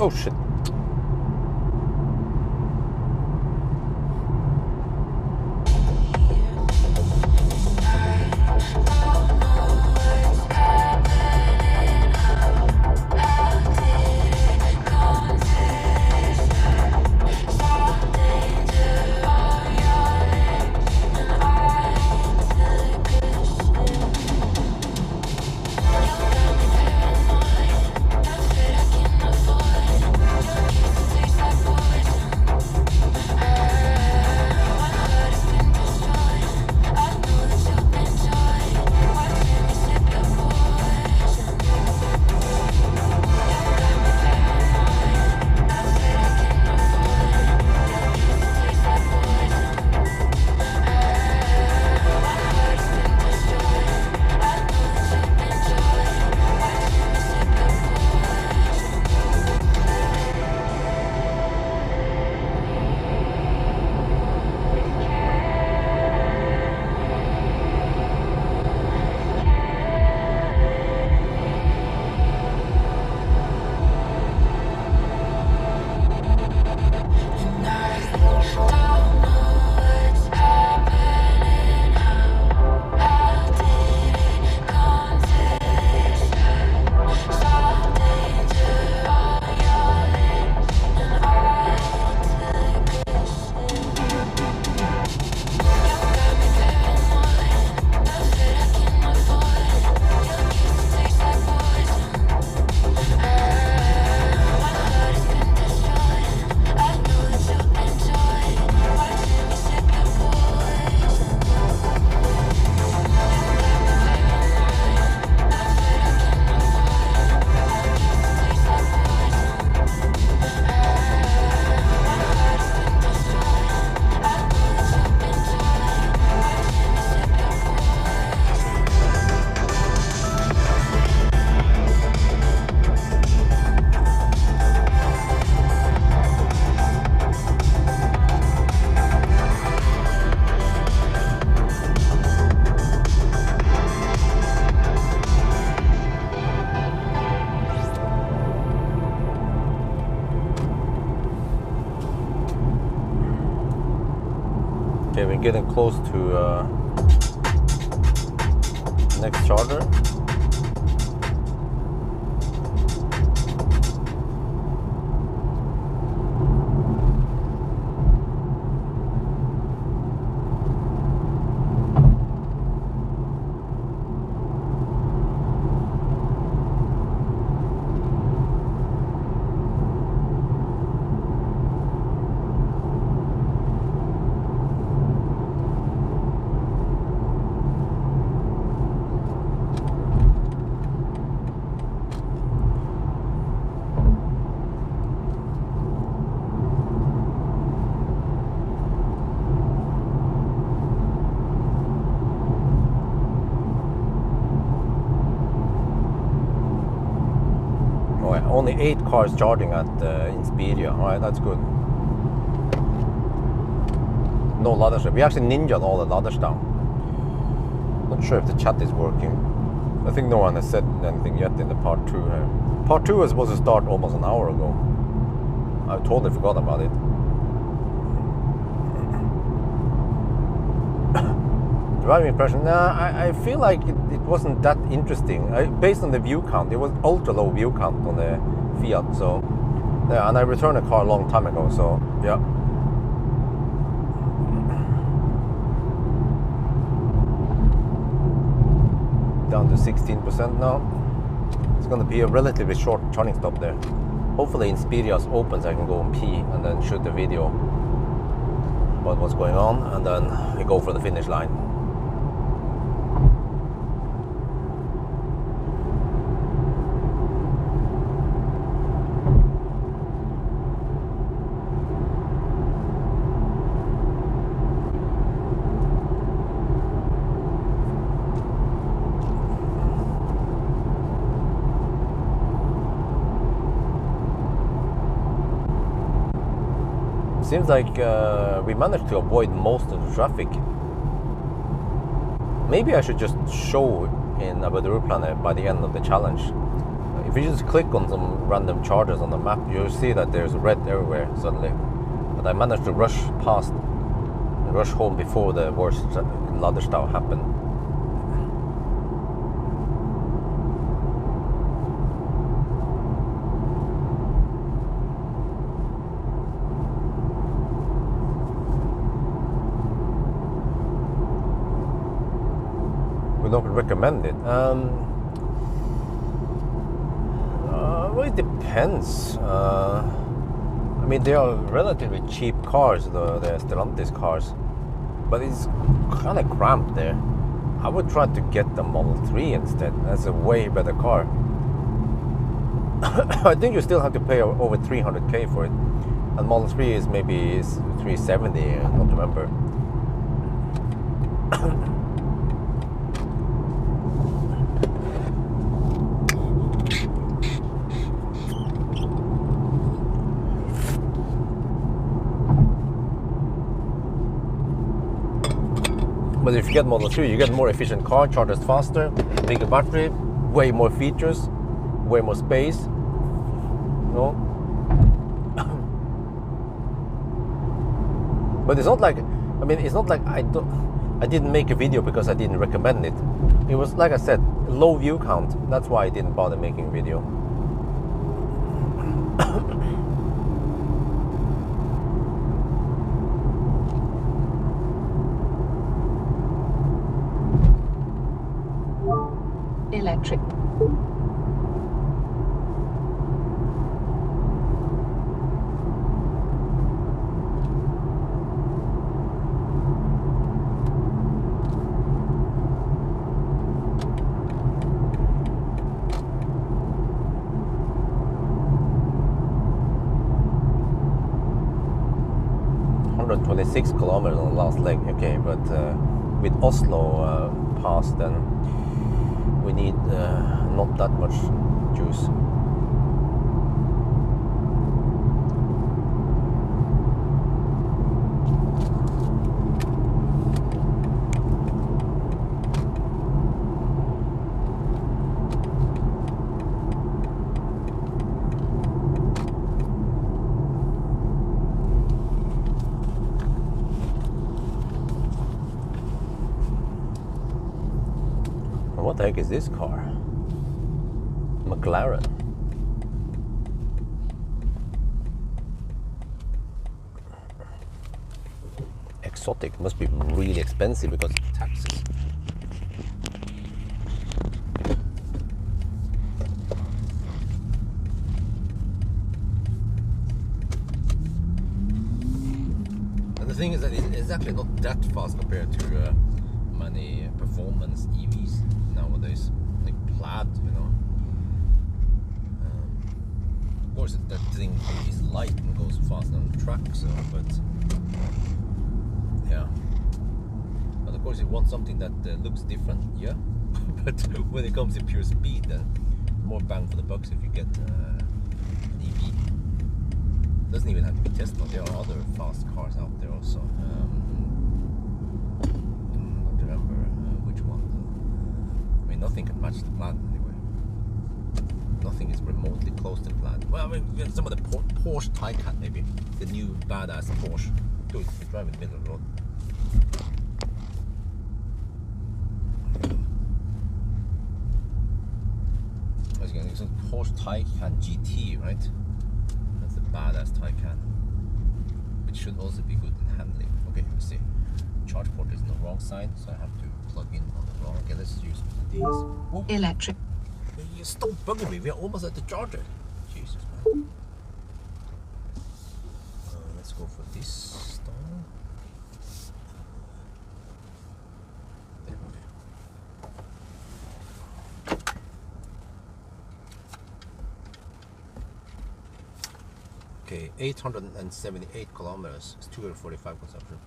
Oh shit. Okay, we're getting close to next charger. Only 8 cars charging at Inspiria. Alright, that's good. No ladders. We actually ninja'd all the ladders down. Not sure if the chat is working. I think no one has said anything yet in the part 2. Part 2 was supposed to start almost an hour ago. I totally forgot about it. Driving impression? Nah, I feel like it wasn't that interesting. Based on the view count, it was ultra low view count on the Fiat. So, yeah, and I returned a car a long time ago. So, yeah. Down to 16% now. It's going to be a relatively short charging stop there. Hopefully, Inspiria's opens, I can go and pee and then shoot the video about what's going on, and then we go for the finish line. Seems like we managed to avoid most of the traffic. Maybe I should just show in Abu Dhabi Planet by the end of the challenge if you just click on some random chargers on the map, you'll see that there's red everywhere suddenly. But I managed to rush home before the worst ladderstau happened. Would not recommend it. Well, it depends. I mean, they are relatively cheap cars, the Stellantis cars, but it's kind of cramped there. I would try to get the Model 3 instead. That's a way better car. I think you still have to pay over 300k for it, and Model 3 is maybe 370. I don't remember. But if you get Model 3, you get more efficient car, charges faster, bigger battery, way more features, way more space. No? But it's not like, I mean, it's not like I didn't make a video because I didn't recommend it. It was, like I said, low view count. That's why I didn't bother making a video. Electric. Kilometers on the last leg, okay, but with Oslo pass, then we need not that much juice. What the heck is this car? McLaren. Exotic. Must be really expensive because of taxes. And the thing is that it's actually not that fast compared to many performance EVs nowadays, like Plaid, you know. Of course, that thing is light and goes fast on the track, so, but yeah. But of course, you want something that looks different, yeah. But when it comes to pure speed, then more bang for the bucks if you get an EV. Doesn't even have to be Tesla. There are other fast cars out there also. Nothing can match the Plaid anyway. Nothing is remotely close to the Plaid. Well, I mean, some of the Porsche Taycan maybe. The new badass Porsche. Dude, you drive in the middle of the road. As you can see, Porsche Taycan GT, right? That's the badass Taycan. Which should also be good in handling. Okay, let's see. Charge port is on the wrong side, so I have to plug in on the wrong. Okay, let's use these. Oh. Electric. You stop bugging me. We're almost at the charger. Jesus, man. Let's go for this stone. Okay, 878 kilometers. It's 245 consumption.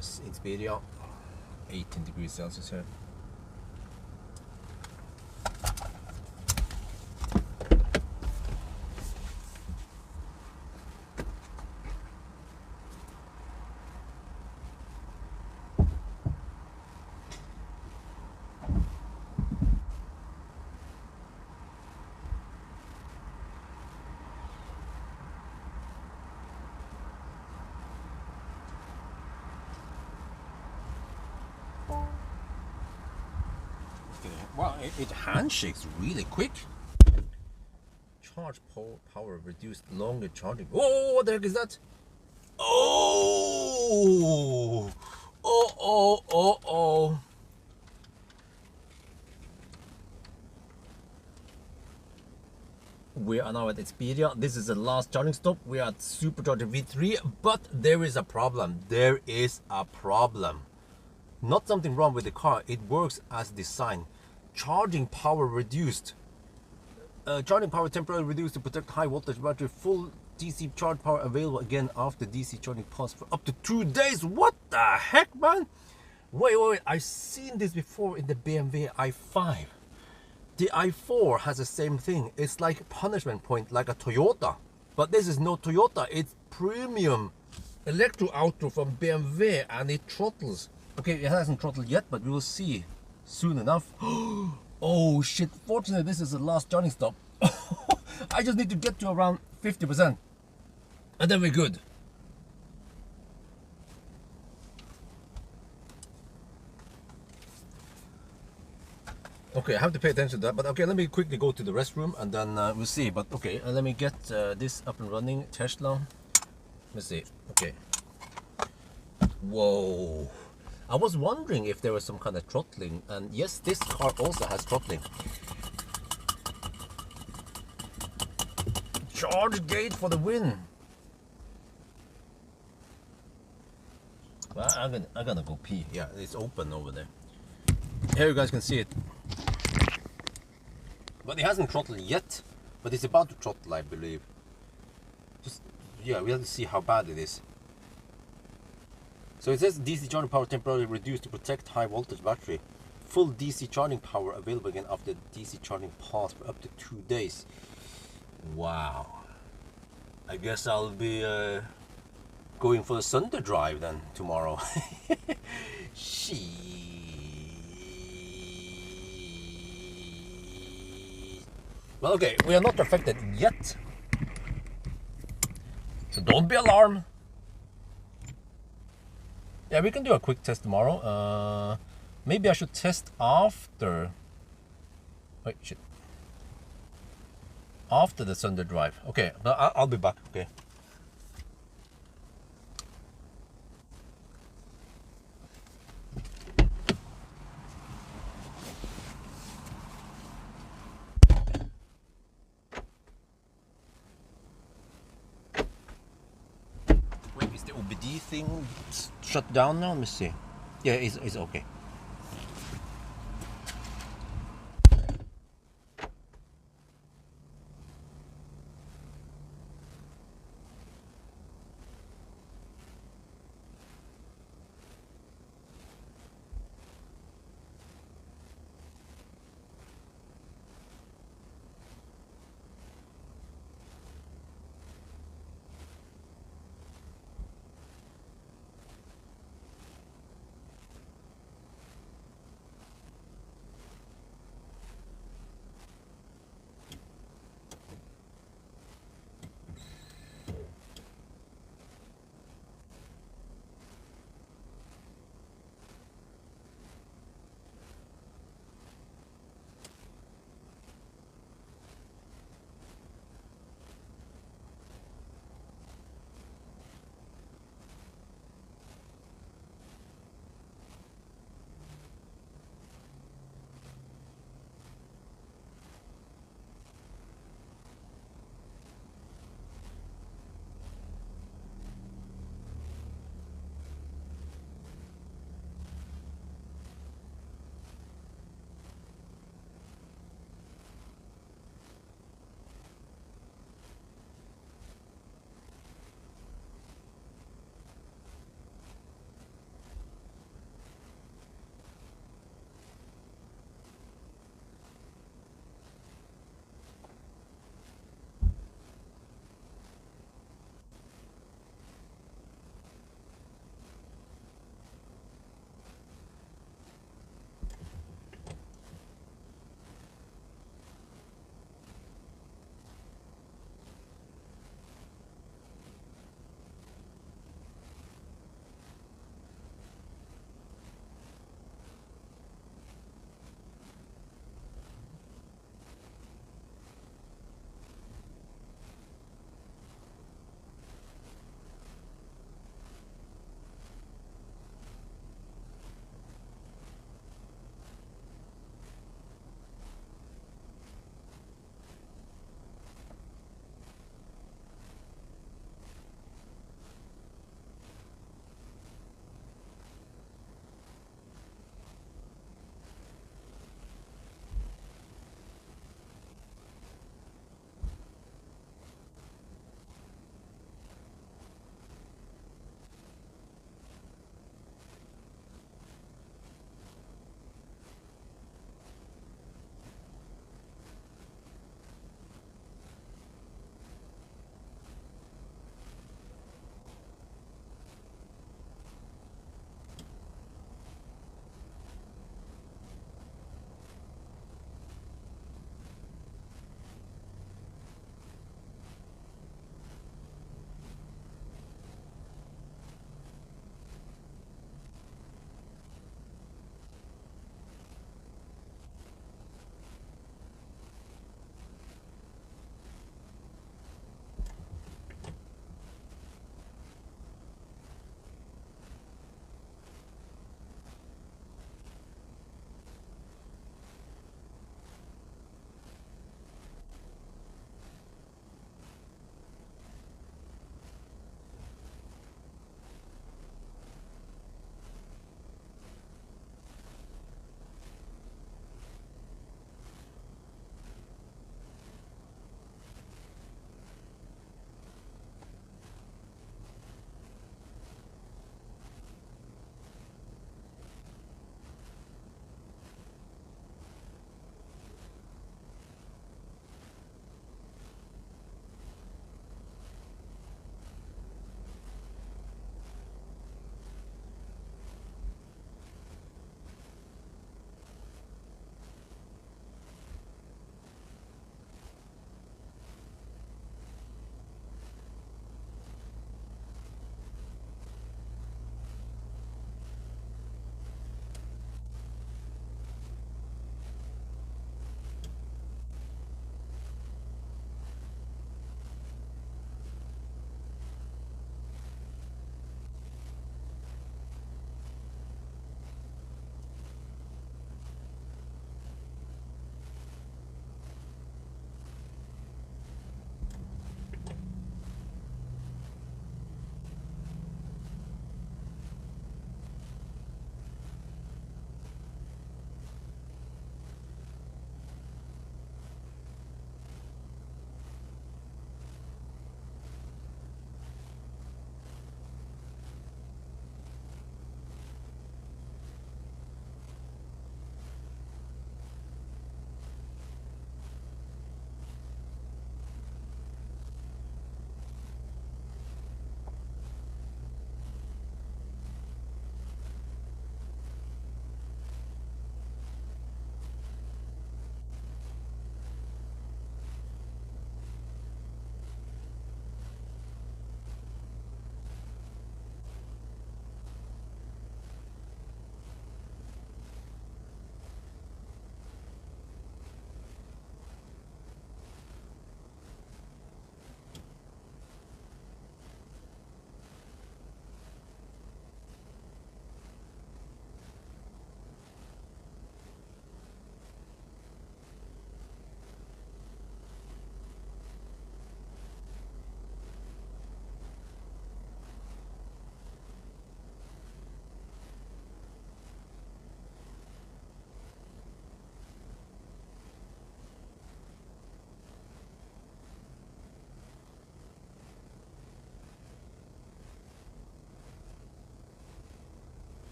Xperia, 18 degrees Celsius here. Wow, it handshakes really quick. Charge power reduced, longer charging. Oh, what the heck is that? Oh, oh. We are now at Xperia. This is the last charging stop. We are at Supercharger V3, but there is a problem. There is a problem. Not something wrong with the car. It works as designed. Charging power reduced. Charging power temporarily reduced to protect high voltage battery. Full DC charge power available again after DC charging pause for up to 2 days. What the heck, man? Wait. I've seen this before in the BMW i5. The i4 has the same thing. It's like punishment point, like a Toyota. But this is no Toyota. It's premium electro auto from BMW, and it throttles. Okay, it hasn't throttled yet, but we will see soon enough. Oh shit, fortunately this is the last charging stop. I just need to get to around 50%. And then we're good. Okay, I have to pay attention to that, but okay, let me quickly go to the restroom and then we'll see. But okay, let me get this up and running. Tesla. Let's see. Okay. Whoa. I was wondering if there was some kind of throttling, and yes, this car also has throttling. Charge gate for the win. Well, I'm gonna go pee. Yeah, it's open over there. Here you guys can see it. But it hasn't throttled yet, but it's about to throttle, I believe. Just, yeah, we have to see how bad it is. So it says DC charging power temporarily reduced to protect high voltage battery. Full DC charging power available again after DC charging pause for up to 2 days. Wow. I guess I'll be going for a Sunday drive then tomorrow. Well, okay, we are not affected yet, so don't be alarmed. Yeah, we can do a quick test tomorrow. Maybe I should test after. Wait, shit. After the Sunday drive. Okay, but I'll be back. Okay. Is the OBD thing shut down now? Let me see. Yeah, it's okay.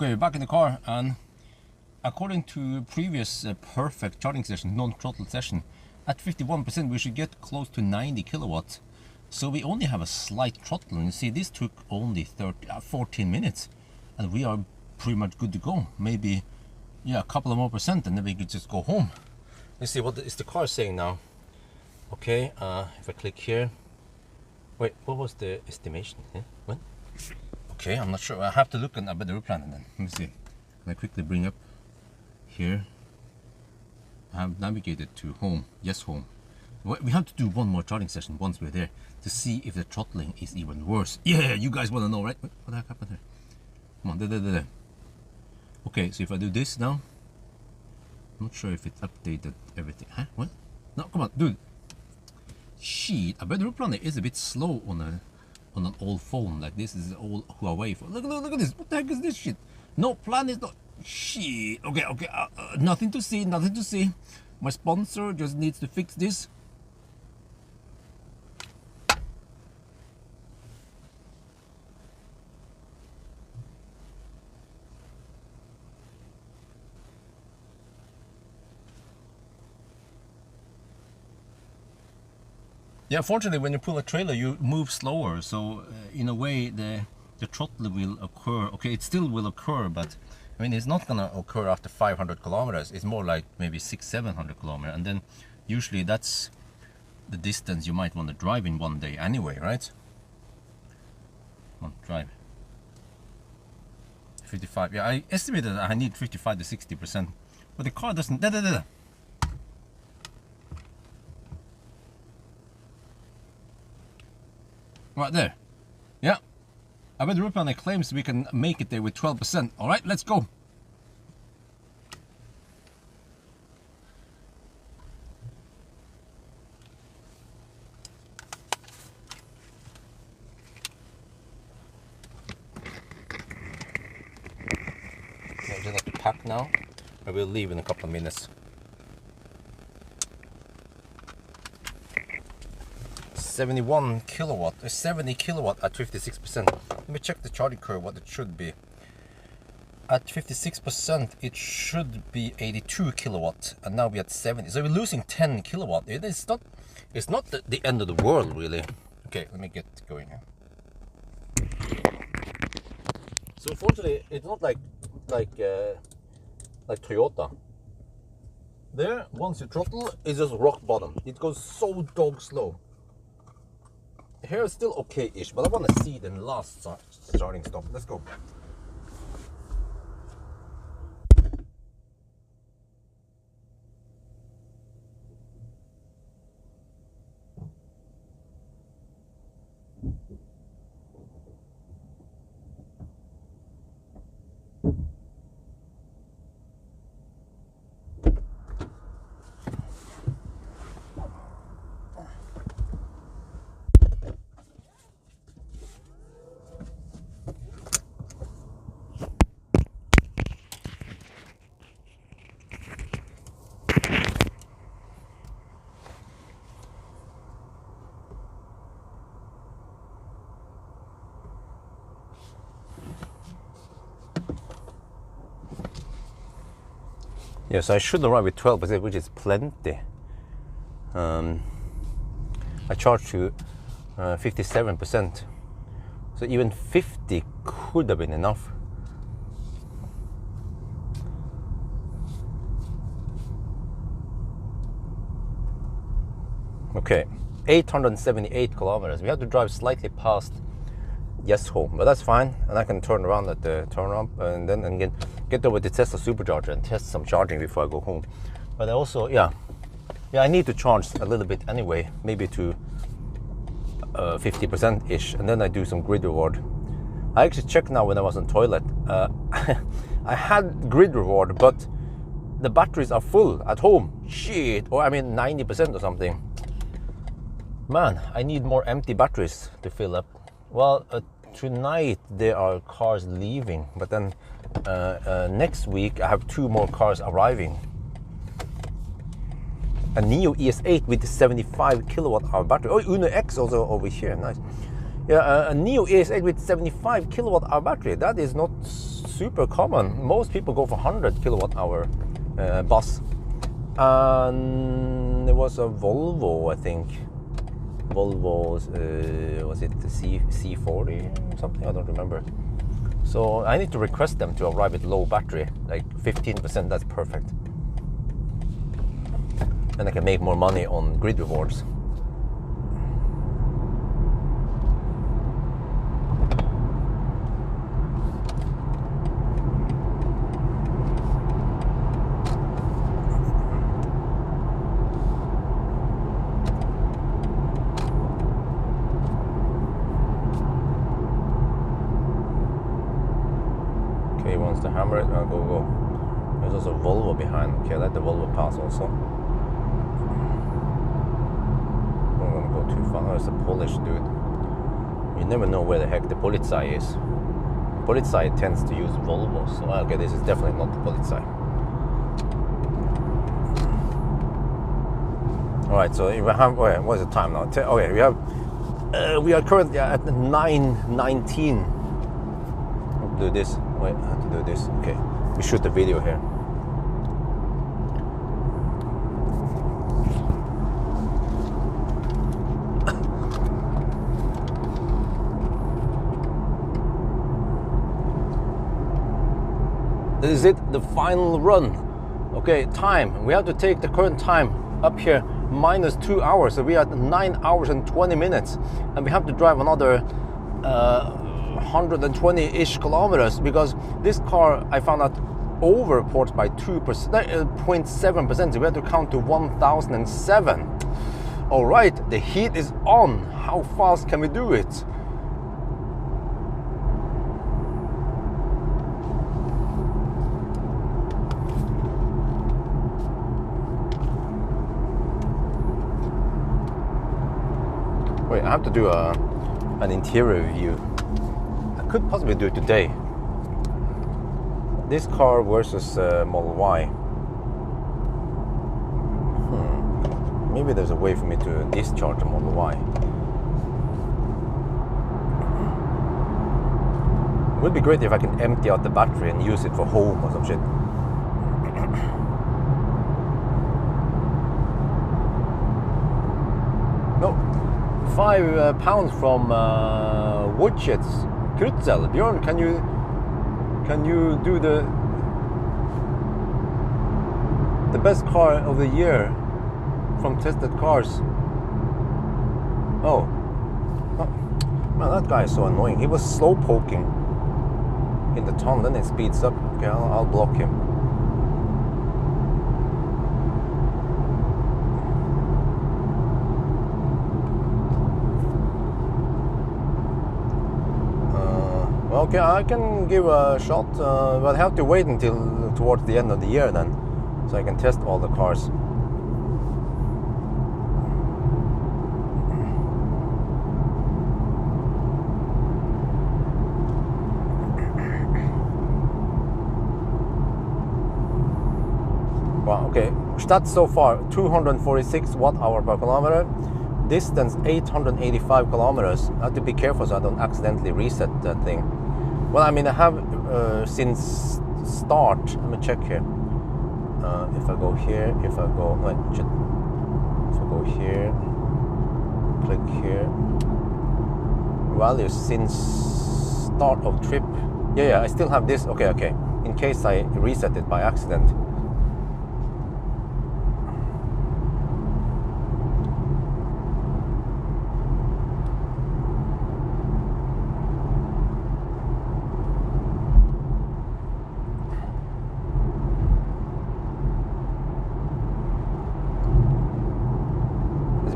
Okay, we're back in the car, and according to previous perfect charging session, non-throttle session, at 51% we should get close to 90 kilowatts. So we only have a slight throttle. And you see, this took only 14 minutes, and we are pretty much good to go. Maybe, yeah, a couple of more percent, and then we could just go home. Let's see, what is the car saying now? Okay, if I click here. Wait, what was the estimation? Yeah? What? Okay, I'm not sure. I have to look at a better plan then. Let me see. Can I quickly bring up here? I have navigated to home. Yes, home. We have to do one more charging session once we're there to see if the throttling is even worse. Yeah, you guys want to know, right? What the heck happened here? Come on, there. Okay, so if I do this now, I'm not sure if it updated everything. Huh? What? No, come on, dude. Shit, a better runner is a bit slow on an old phone. Like this is an old Huawei phone. Look at this. What the heck is this shit? No plan is not. Shit. Okay. Nothing to see. My sponsor just needs to fix this. Yeah, fortunately, when you pull a trailer, you move slower. So, in a way, the throttle will occur. Okay, it still will occur, but I mean, it's not gonna occur after 500 kilometers. It's more like maybe 600-700 kilometers, and then usually that's the distance you might want to drive in one day anyway, right? Come on, drive. 55. Yeah, I estimated that I need 55 to 60%, but the car doesn't. Right there. Yeah. I bet the road planner claims we can make it there with 12%. Alright, let's go. I just have to pack now. I will leave in a couple of minutes. 71 kilowatt, 70 kilowatt at 56%. Let me check the charging curve, what it should be. At 56%, it should be 82 kilowatt, and now we're at 70. So we're losing 10 kilowatt. It's not the end of the world, really. Okay, let me get going here. So unfortunately, it's not like Toyota. There, once you throttle, it's just rock bottom. It goes so dog slow. Here is still okay-ish, but I want to see the last starting stop. Let's go. Yes, I should arrive with 12%, which is plenty. I charged to 57%, so even 50 could have been enough. Okay, 878 kilometers. We have to drive slightly past Yes home, but that's fine, and I can turn around at the turn up and then again get over to Tesla supercharger and test some charging before I go home. But I also, yeah, I need to charge a little bit anyway, maybe to 50% ish, and then I do some grid reward. I actually checked now when I was on toilet. I had grid reward, but the batteries are full at home. Shit, or I mean 90% or something. Man, I need more empty batteries to fill up. Well, tonight there are cars leaving, but then next week I have 2 more cars arriving. A Neo ES8 with 75 kilowatt hour battery. Oh, Uno X also over here, nice. Yeah, a Neo ES8 with 75 kilowatt hour battery. That is not super common. Most people go for 100 kilowatt hour bus. And there was a Volvo, I think. Volvo's, was it the C40 something? I don't remember. So I need to request them to arrive with low battery, like 15%, that's perfect. And I can make more money on grid rewards. Okay, he wants to hammer it. Go. There's also a Volvo behind. Okay, let the Volvo pass also. I'm not gonna go too far. Oh, it's a Polish dude. You never know where the heck the Polizei is. Polizei tends to use Volvos. So, okay, this is definitely not the Polizei. Alright, so if I have, okay, what is the time now? Okay, we are currently at 9:19. Do this. Wait, I have to do this. Okay, we shoot the video here. This is it, the final run. Okay, time. We have to take the current time up here minus 2 hours. So we are at 9 hours and 20 minutes. And we have to drive another 120-ish kilometers because this car, I found out, overports by 0.7%. So we have to count to 1007. All right, the heat is on. How fast can we do it? Wait, I have to do an interior review. I could possibly do it today. This car versus Model Y. Maybe there's a way for me to discharge the Model Y. It would be great if I can empty out the battery and use it for home or some shit. No. 5 pounds from Woodsheds, Krutzel. Björn, can you do the best car of the year from tested cars? Oh, man, that guy is so annoying. He was slow poking in the tunnel, then it speeds up. Okay, I'll block him. Okay, I can give a shot, but I have to wait until towards the end of the year then, so I can test all the cars. Wow, okay, stats so far, 246 watt-hour per kilometer. Distance 885 kilometers. I have to be careful so I don't accidentally reset that thing. Well, I mean, I have since start. Let me check here. If I go here, if I go here, click here. Values since start of trip. Yeah, I still have this. Okay. In case I reset it by accident.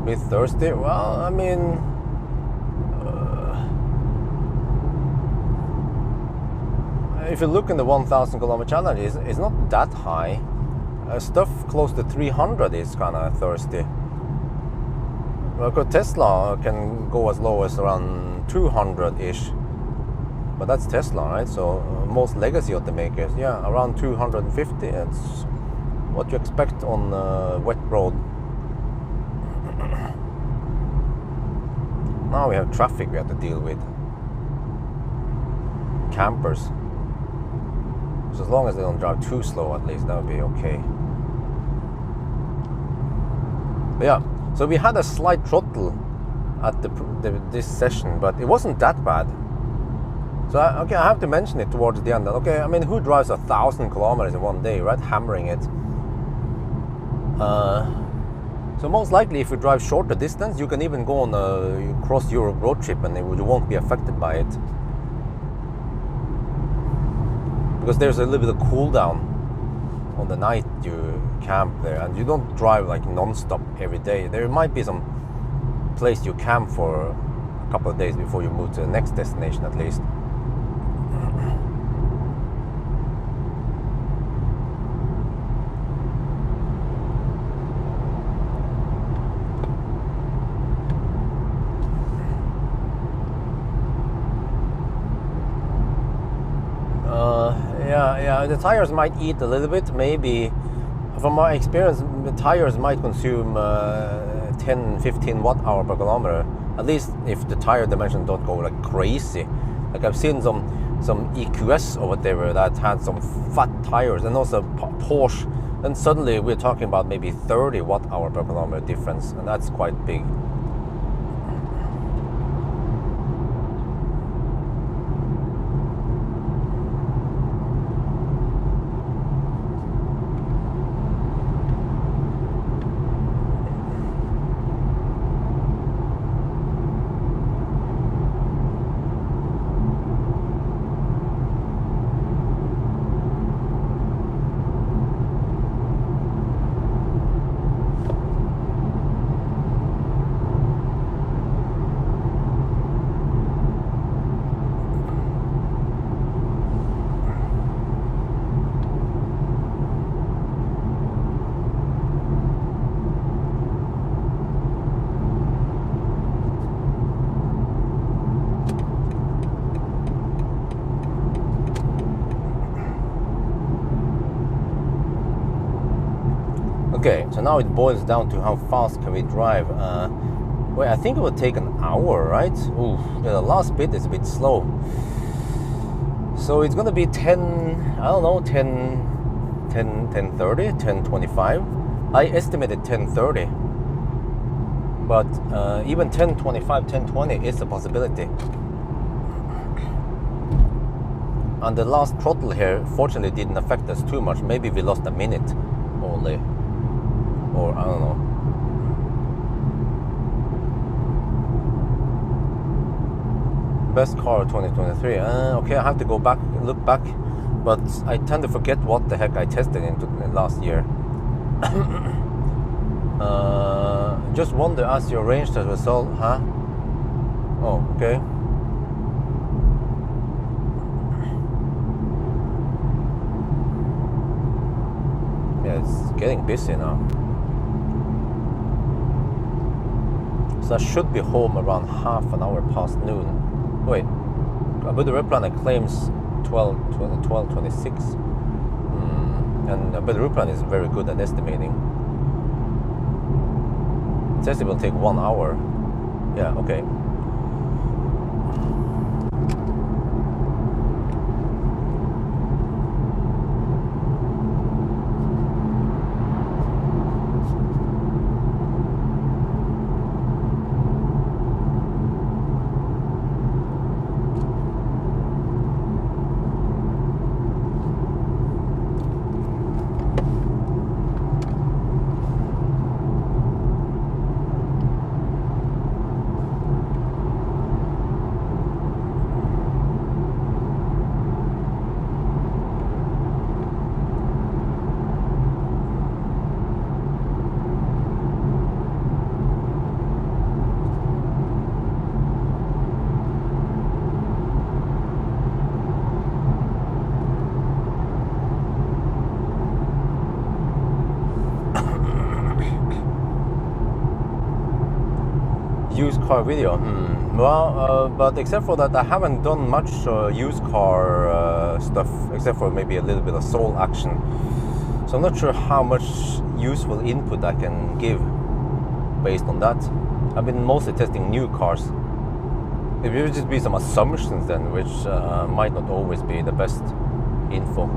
Bit thirsty. Well, I mean, if you look in the 1,000 kilometer challenge, it's not that high. Stuff close to 300 is kind of thirsty. Well, Tesla can go as low as around 200-ish, but that's Tesla, right? So most legacy automakers, yeah, around 250. It's what you expect on wet road. Now we have traffic we have to deal with. Campers. So as long as they don't drive too slow, at least that would be okay. But yeah, so we had a slight throttle at this session, but it wasn't that bad. So okay, I have to mention it towards the end. Okay, I mean, who drives 1,000 kilometers in one day, right? Hammering it. So most likely, if you drive shorter distance, you can even go on a cross-Europe road trip, and you won't be affected by it, because there's a little bit of cool down on the night you camp there, and you don't drive like non-stop every day. There might be some place you camp for a couple of days before you move to the next destination, at least. Yeah, the tires might eat a little bit. Maybe, from my experience, the tires might consume 10-15 watt-hour per kilometer. At least if the tire dimensions don't go like crazy. Like I've seen some EQS or whatever that had some fat tires, and also Porsche. Then suddenly we're talking about maybe 30 watt-hour per kilometer difference, and that's quite big. Okay, so now it boils down to how fast can we drive. Wait, I think it would take an hour, right? Ooh, yeah, the last bit is a bit slow. So it's gonna be 10, I don't know, 10:30, 10:25. I estimated 10:30. But even 10:25, 10:20 is a possibility. And the last throttle here, fortunately, didn't affect us too much. Maybe we lost a minute only. Or I don't know. Best car of 2023. Okay, I have to go back, look back, but I tend to forget what the heck I tested in last year. Just wonder as your range as a result, huh? Oh, okay. Yeah, it's getting busy now. So I should be home around half an hour past noon. Wait, Abu Dhabi Plan claims 12:26. And Abu Dhabi Plan is very good at estimating. It says it will take 1 hour. Yeah, okay. Used car video. Well, but except for that, I haven't done much used car stuff, except for maybe a little bit of soul action. So I'm not sure how much useful input I can give based on that. I've been mostly testing new cars. It will just be some assumptions then, which might not always be the best info.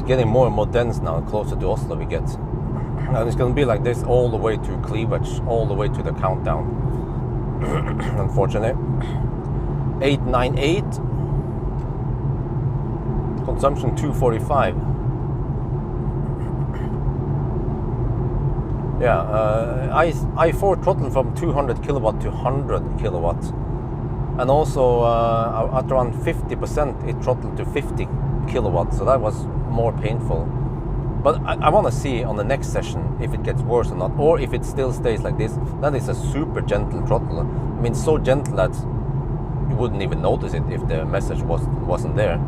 getting more and more dense now, closer to Oslo we get. And it's going to be like this all the way to cleavage, all the way to the countdown. Unfortunately. 898. Consumption 245. Yeah, i4 throttle from 200 kilowatt to 100 kilowatt. And also at around 50% it throttled to 50 kilowatts, so that was more painful. But I want to see on the next session if it gets worse or not, or if it still stays like this. That is a super gentle throttle. I mean, so gentle that you wouldn't even notice it if the message wasn't there.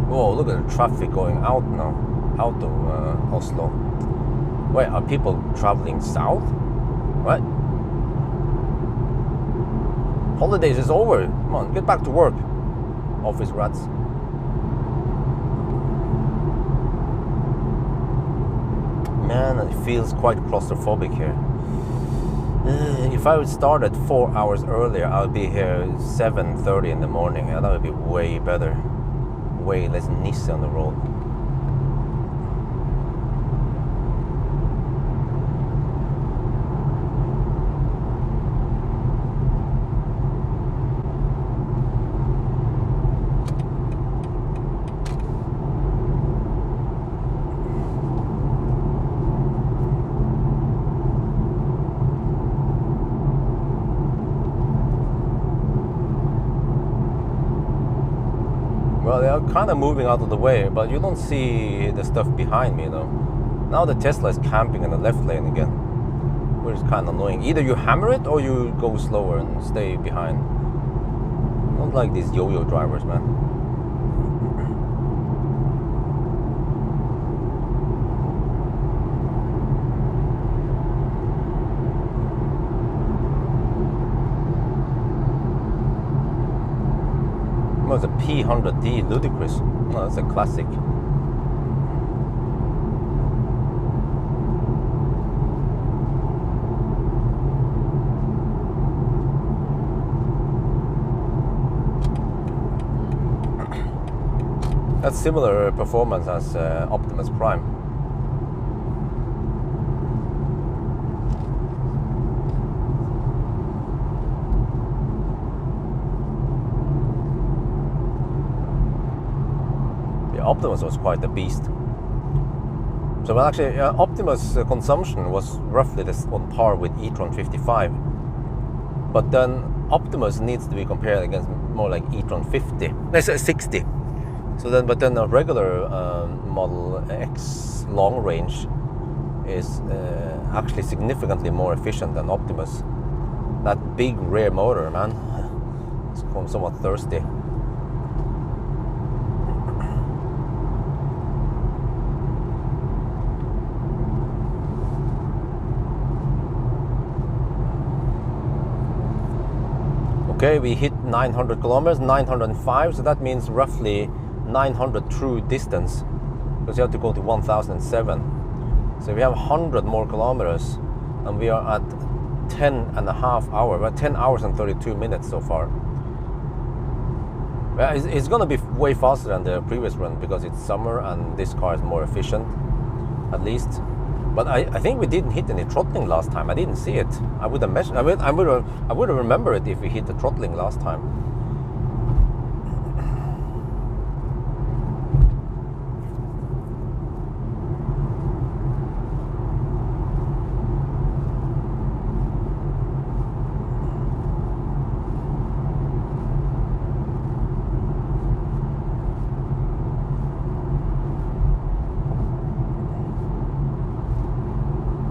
Oh, look at the traffic going out now, out of Oslo. Wait, are people traveling south? What? Holidays is over. Come on, get back to work, office rats. Man, it feels quite claustrophobic here. If I would start at 4 hours earlier, I would be here 7:30 in the morning, and that would be way better. Way less nisse on the road. Well, they are kind of moving out of the way, but you don't see the stuff behind me though. Now the Tesla is camping in the left lane again, which is kind of annoying. Either you hammer it or you go slower and stay behind. I don't like these yo-yo drivers, man. Well, it's a P100D Ludicrous. No, that's a classic. That's similar performance as Optimus Prime. Optimus was quite a beast. So well, actually, Optimus consumption was roughly this on par with e-tron 55. But then Optimus needs to be compared against more like e-tron 50. That's 60. So then, but then a regular Model X long range is actually significantly more efficient than Optimus. That big rear motor, man, it's somewhat thirsty. Okay, we hit 900 kilometers, 905, so that means roughly 900 true distance, because you have to go to 1007. So we have 100 more kilometers, and we are at 10.5 hours. We're 10 hours and 32 minutes so far. Well, it's going to be way faster than the previous run because it's summer and this car is more efficient, at least. But I think we didn't hit any throttling last time. I didn't see it. I would have mentioned. I would have remembered it if we hit the throttling last time.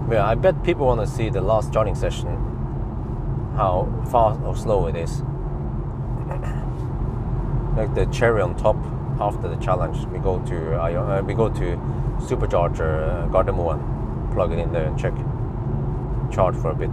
Yeah, I bet people want to see the last charging session, how fast or slow it is. Like the cherry on top after the challenge, we go to supercharger Gardermoen, plug it in there and check. charge for a bit.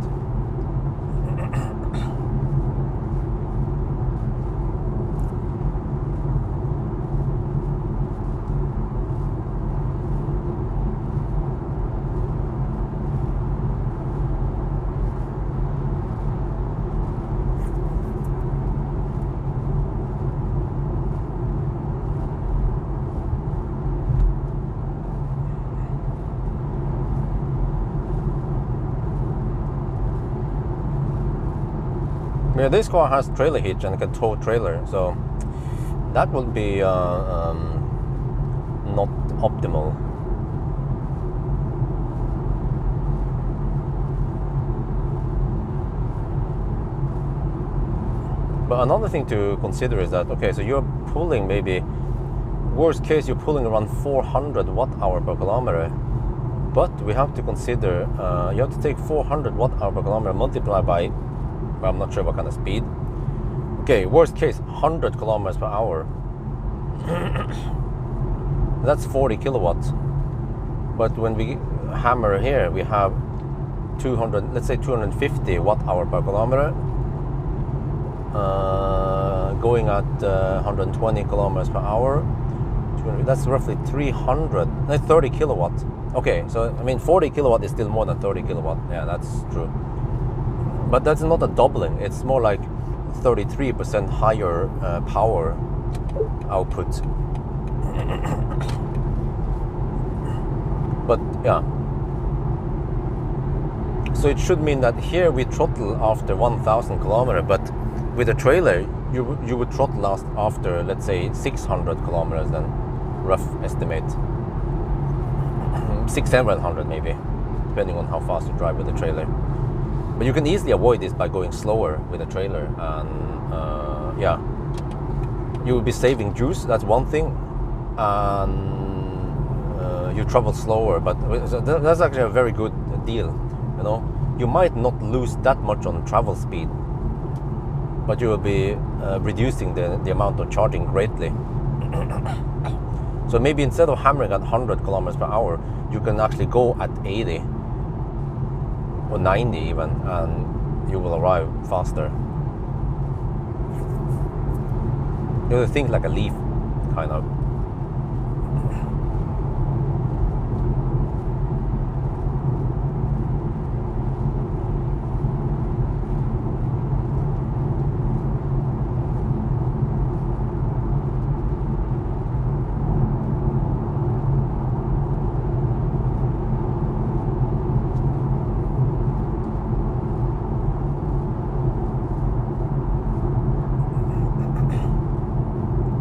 Yeah, this car has trailer hitch and can tow trailer, so that would be not optimal. But another thing to consider is that, okay, so you're pulling maybe, worst case, you're pulling around 400 watt-hour per kilometer. But we have to consider, you have to take 400 watt-hour per kilometer, multiply by, I'm not sure what kind of speed. Okay, worst case, 100 kilometers per hour. That's 40 kilowatts. But when we hammer here, we have 200, let's say 250 watt-hour per kilometer. Going at 120 kilometers per hour. That's roughly 30 kilowatts. Okay, so I mean 40 kilowatt is still more than 30 kilowatt. Yeah, that's true. But that's not a doubling. It's more like 33% higher power output. But yeah. So it should mean that here we throttle after 1,000 kilometers, but with a trailer you would throttle after, let's say, 600 kilometers then, rough estimate. 600-700 maybe, depending on how fast you drive with the trailer. But you can easily avoid this by going slower with a trailer, and yeah, you will be saving juice. That's one thing, and you travel slower. But that's actually a very good deal. You know, you might not lose that much on travel speed, but you will be reducing the amount of charging greatly. So maybe instead of hammering at 100 kilometers per hour, you can actually go at 80 or 90 even, and you will arrive faster. You have to think like a leaf, kind of.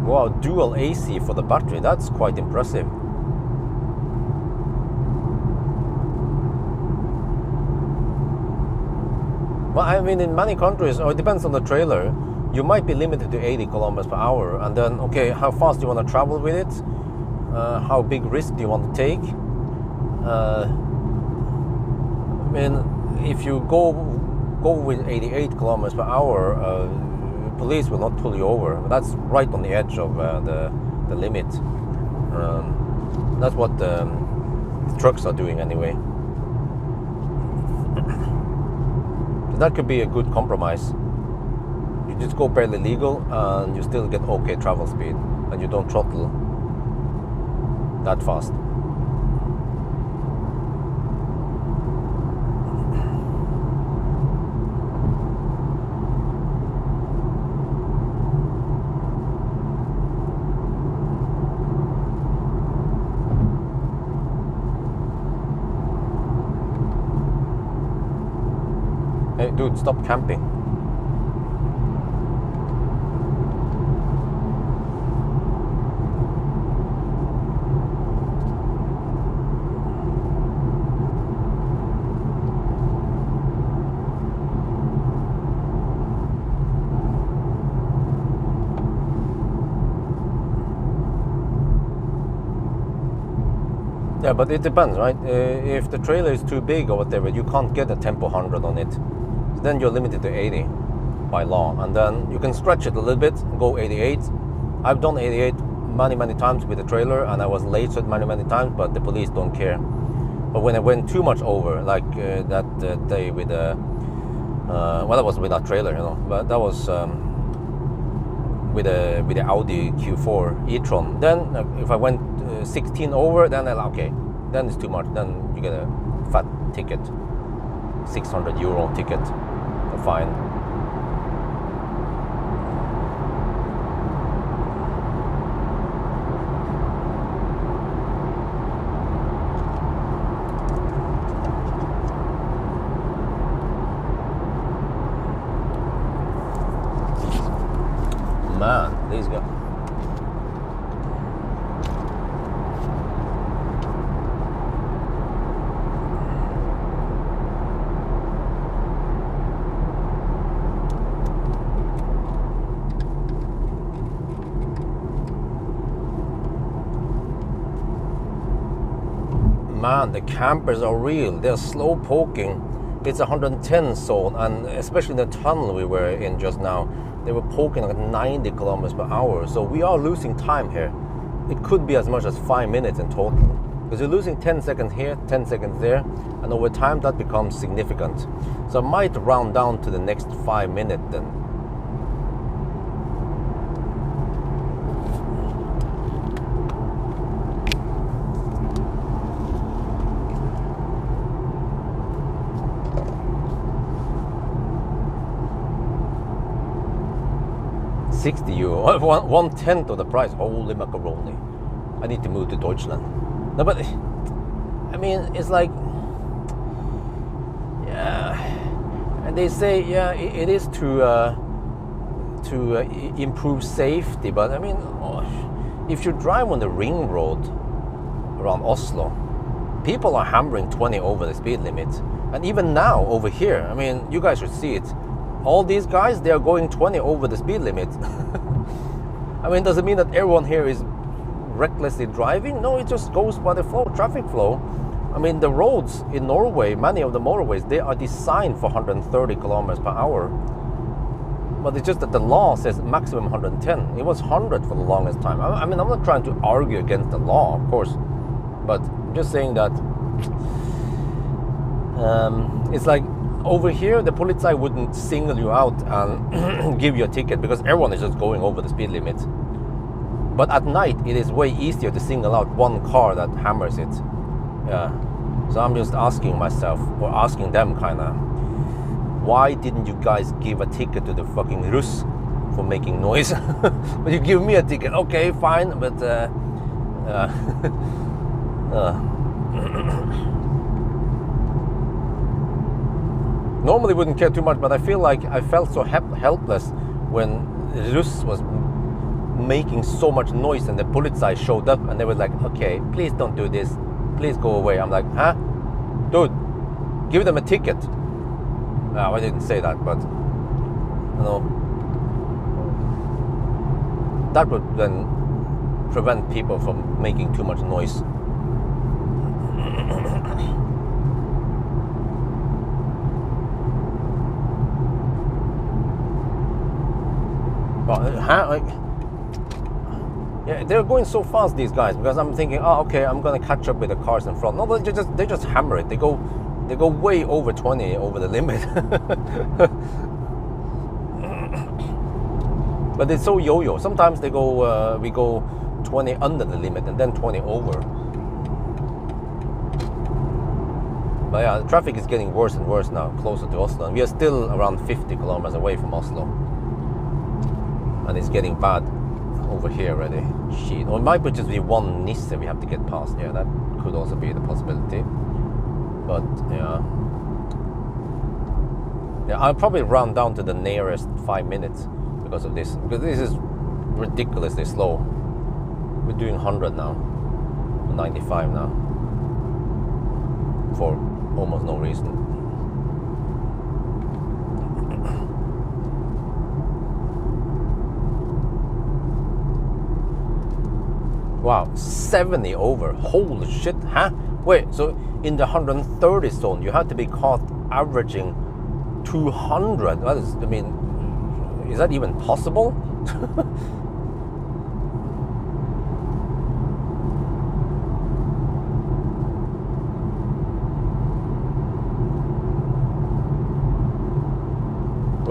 Wow, dual AC for the battery, that's quite impressive. Well, I mean, in many countries, or it depends on the trailer, you might be limited to 80 kilometers per hour, and then, okay, how fast do you want to travel with it? How big risk do you want to take? I mean, if you go with 88 kilometers per hour, police will not pull you over. That's right on the edge of the limit. That's what the trucks are doing anyway. So that could be a good compromise. You just go barely legal and you still get okay travel speed, and you don't throttle that fast. Hey, dude, stop camping. Yeah, but it depends, right? If the trailer is too big or whatever, you can't get a tempo 100 on it. Then you're limited to 80 by law, and then you can stretch it a little bit, go 88. I've done 88 many times with the trailer, and I was late many times, but the police don't care. But when I went too much over, like that day with well, that was with that trailer, you know, but that was with the Audi Q4 e-tron. Then if I went 16 over, then okay, then it's too much. Then you get a fat ticket, €600 ticket, a fine. Man, these guys. Man, the campers are real. They're slow poking. It's 110 zone, and especially the tunnel we were in just now, they were poking like 90 kilometers per hour. So we are losing time here. It could be as much as 5 minutes in total, because you're losing 10 seconds here, 10 seconds there, and over time that becomes significant. So I might round down to the next 5 minutes then. €60, 1/10 of the price. Holy macaroni! I need to move to Deutschland. No, but I mean, it's like, yeah, and they say, yeah, it is to improve safety. But I mean, if you drive on the ring road around Oslo, people are hammering 20 over the speed limit, and even now over here, I mean, you guys should see it. All these guys, they are going 20 over the speed limit. I mean, does it mean that everyone here is recklessly driving? No, it just goes by the flow, traffic flow. I mean, the roads in Norway, many of the motorways, they are designed for 130 kilometers per hour. But it's just that the law says maximum 110. It was 100 for the longest time. I mean, I'm not trying to argue against the law, of course, but I'm just saying that it's like, over here, the Polizei wouldn't single you out and give you a ticket because everyone is just going over the speed limit. But at night, it is way easier to single out one car that hammers it. Yeah. So I'm just asking myself, or asking them kinda, why didn't you guys give a ticket to the fucking Rus for making noise? But you give me a ticket, okay, fine, but normally wouldn't care too much, but I feel like I felt so helpless when Rus was making so much noise and the Polizei showed up and they were like, okay, please don't do this, please go away. I'm like, huh? Dude, give them a ticket. No, I didn't say that, but you know, that would then prevent people from making too much noise. Yeah, they're going so fast, these guys, because I'm thinking, oh, okay, I'm gonna catch up with the cars in front. No, they just hammer it. They go way over 20 over the limit. But it's so yo-yo. Sometimes they go, we go 20 under the limit and then 20 over. But yeah, the traffic is getting worse and worse now, closer to Oslo. And we are still around 50 kilometers away from Oslo. And it's getting bad over here already. Shit. Or it might just be one Nisse we have to get past. Yeah, that could also be the possibility. But yeah. Yeah, I'll probably round down to the nearest 5 minutes because of this. Because this is ridiculously slow. We're doing 100 now. 95 now. For almost no reason. Wow, 70 over. Holy shit, huh? Wait, so in the 130 zone, you have to be caught averaging 200. That is, I mean, is that even possible?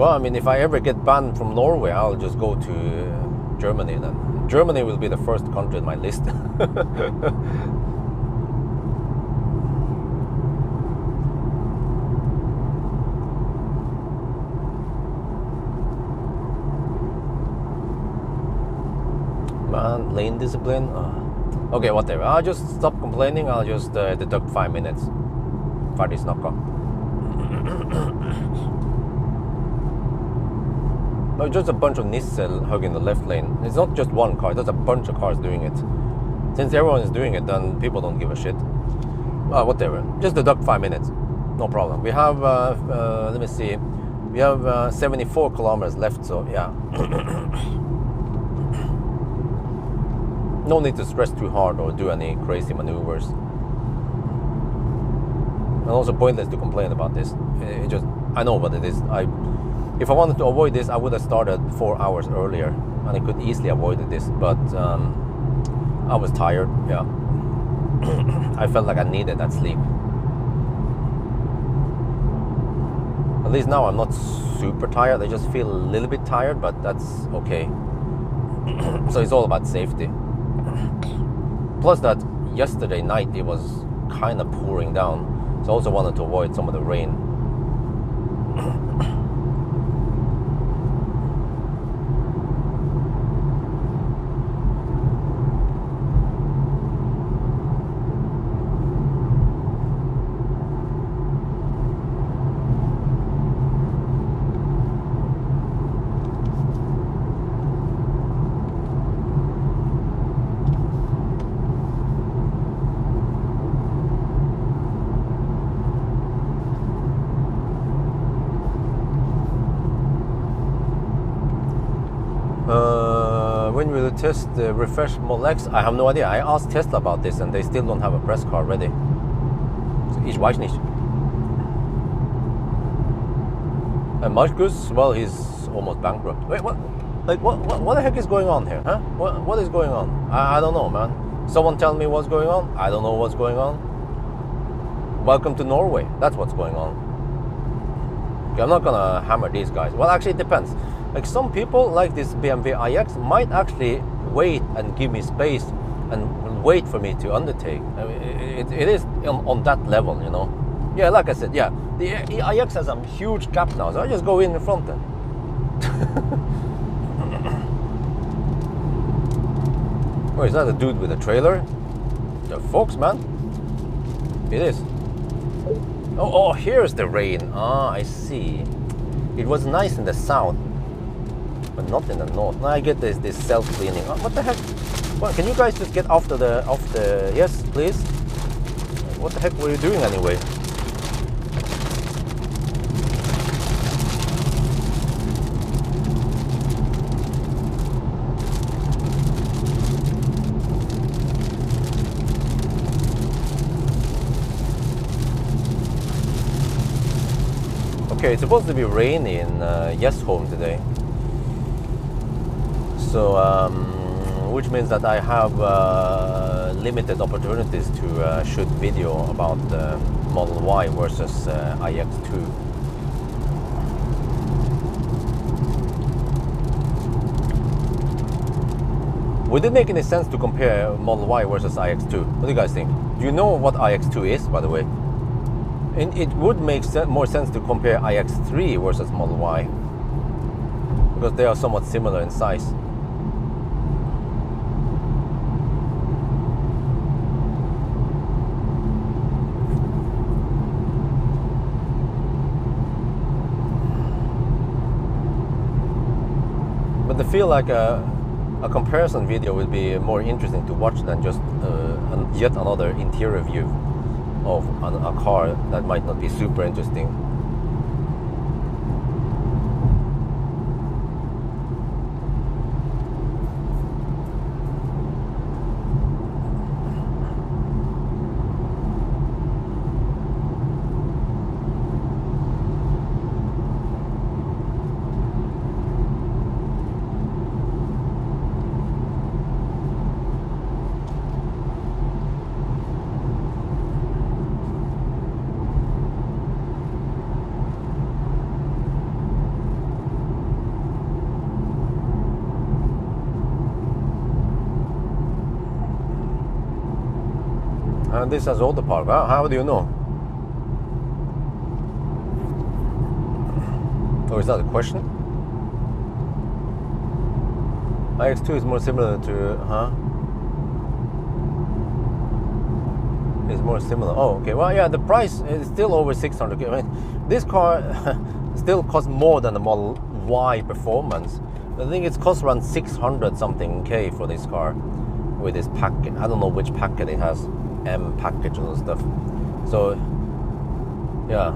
Well, I mean, if I ever get banned from Norway, I'll just go to Germany then. Germany will be the first country on my list. Man, lane discipline. Okay, whatever. I'll just stop complaining. I'll just deduct 5 minutes. Ferdig snakka. No, just a bunch of Nissel hugging the left lane. It's not just one car, there's a bunch of cars doing it. Since everyone is doing it, then people don't give a shit. Whatever. Just deduct 5 minutes. No problem. We have, let me see. We have 74 kilometers left, so yeah. No need to stress too hard or do any crazy maneuvers. And also pointless to complain about this. It just, I know what it is. If I wanted to avoid this, I would have started 4 hours earlier, and I could easily avoid this. But I was tired. Yeah, I felt like I needed that sleep. At least now I'm not super tired. I just feel a little bit tired, but that's okay. So it's all about safety. Plus that yesterday night it was kind of pouring down, so I also wanted to avoid some of the rain. When will you test the refresh Model X? I have no idea. I asked Tesla about this and they still don't have a press car ready. So ich weiß nicht. And Marcus, well, he's almost bankrupt. Wait, what? Like, what the heck is going on here, huh? What is going on? I don't know, man. Someone tell me what's going on. I don't know what's going on. Welcome to Norway. That's what's going on. Okay, I'm not gonna hammer these guys. Well, actually, it depends. Like some people, like this BMW iX, might actually wait and give me space and wait for me to undertake. I mean, it is on that level, you know. Yeah, like I said, yeah, the iX has a huge gap now, so I just go in front then. Oh, is that a dude with a trailer? The Fox, man. It is. Oh, here's the rain. Ah, I see. It was nice in the south, but not in the north. Now I get this self-cleaning. Oh, what the heck? Well, can you guys just get off the? Yes, please. What the heck were you doing anyway? Okay, it's supposed to be rainy in Home today. So, which means that I have limited opportunities to shoot video about Model Y versus iX2. Would it make any sense to compare Model Y versus iX2? What do you guys think? Do you know what iX2 is, by the way? And it would make more sense to compare iX3 versus Model Y, because they are somewhat similar in size. But I feel like a comparison video would be more interesting to watch than just yet another interior view of a car that might not be super interesting. And this has auto park. How do you know? Or is that a question? iX2 is more similar to, It's more similar. Oh, okay. Well, yeah, the price is still over 600K. I mean, this car still costs more than the Model Y Performance. I think it's cost around 600 something K for this car with this packet. I don't know which packet it has, M package and stuff. So, yeah.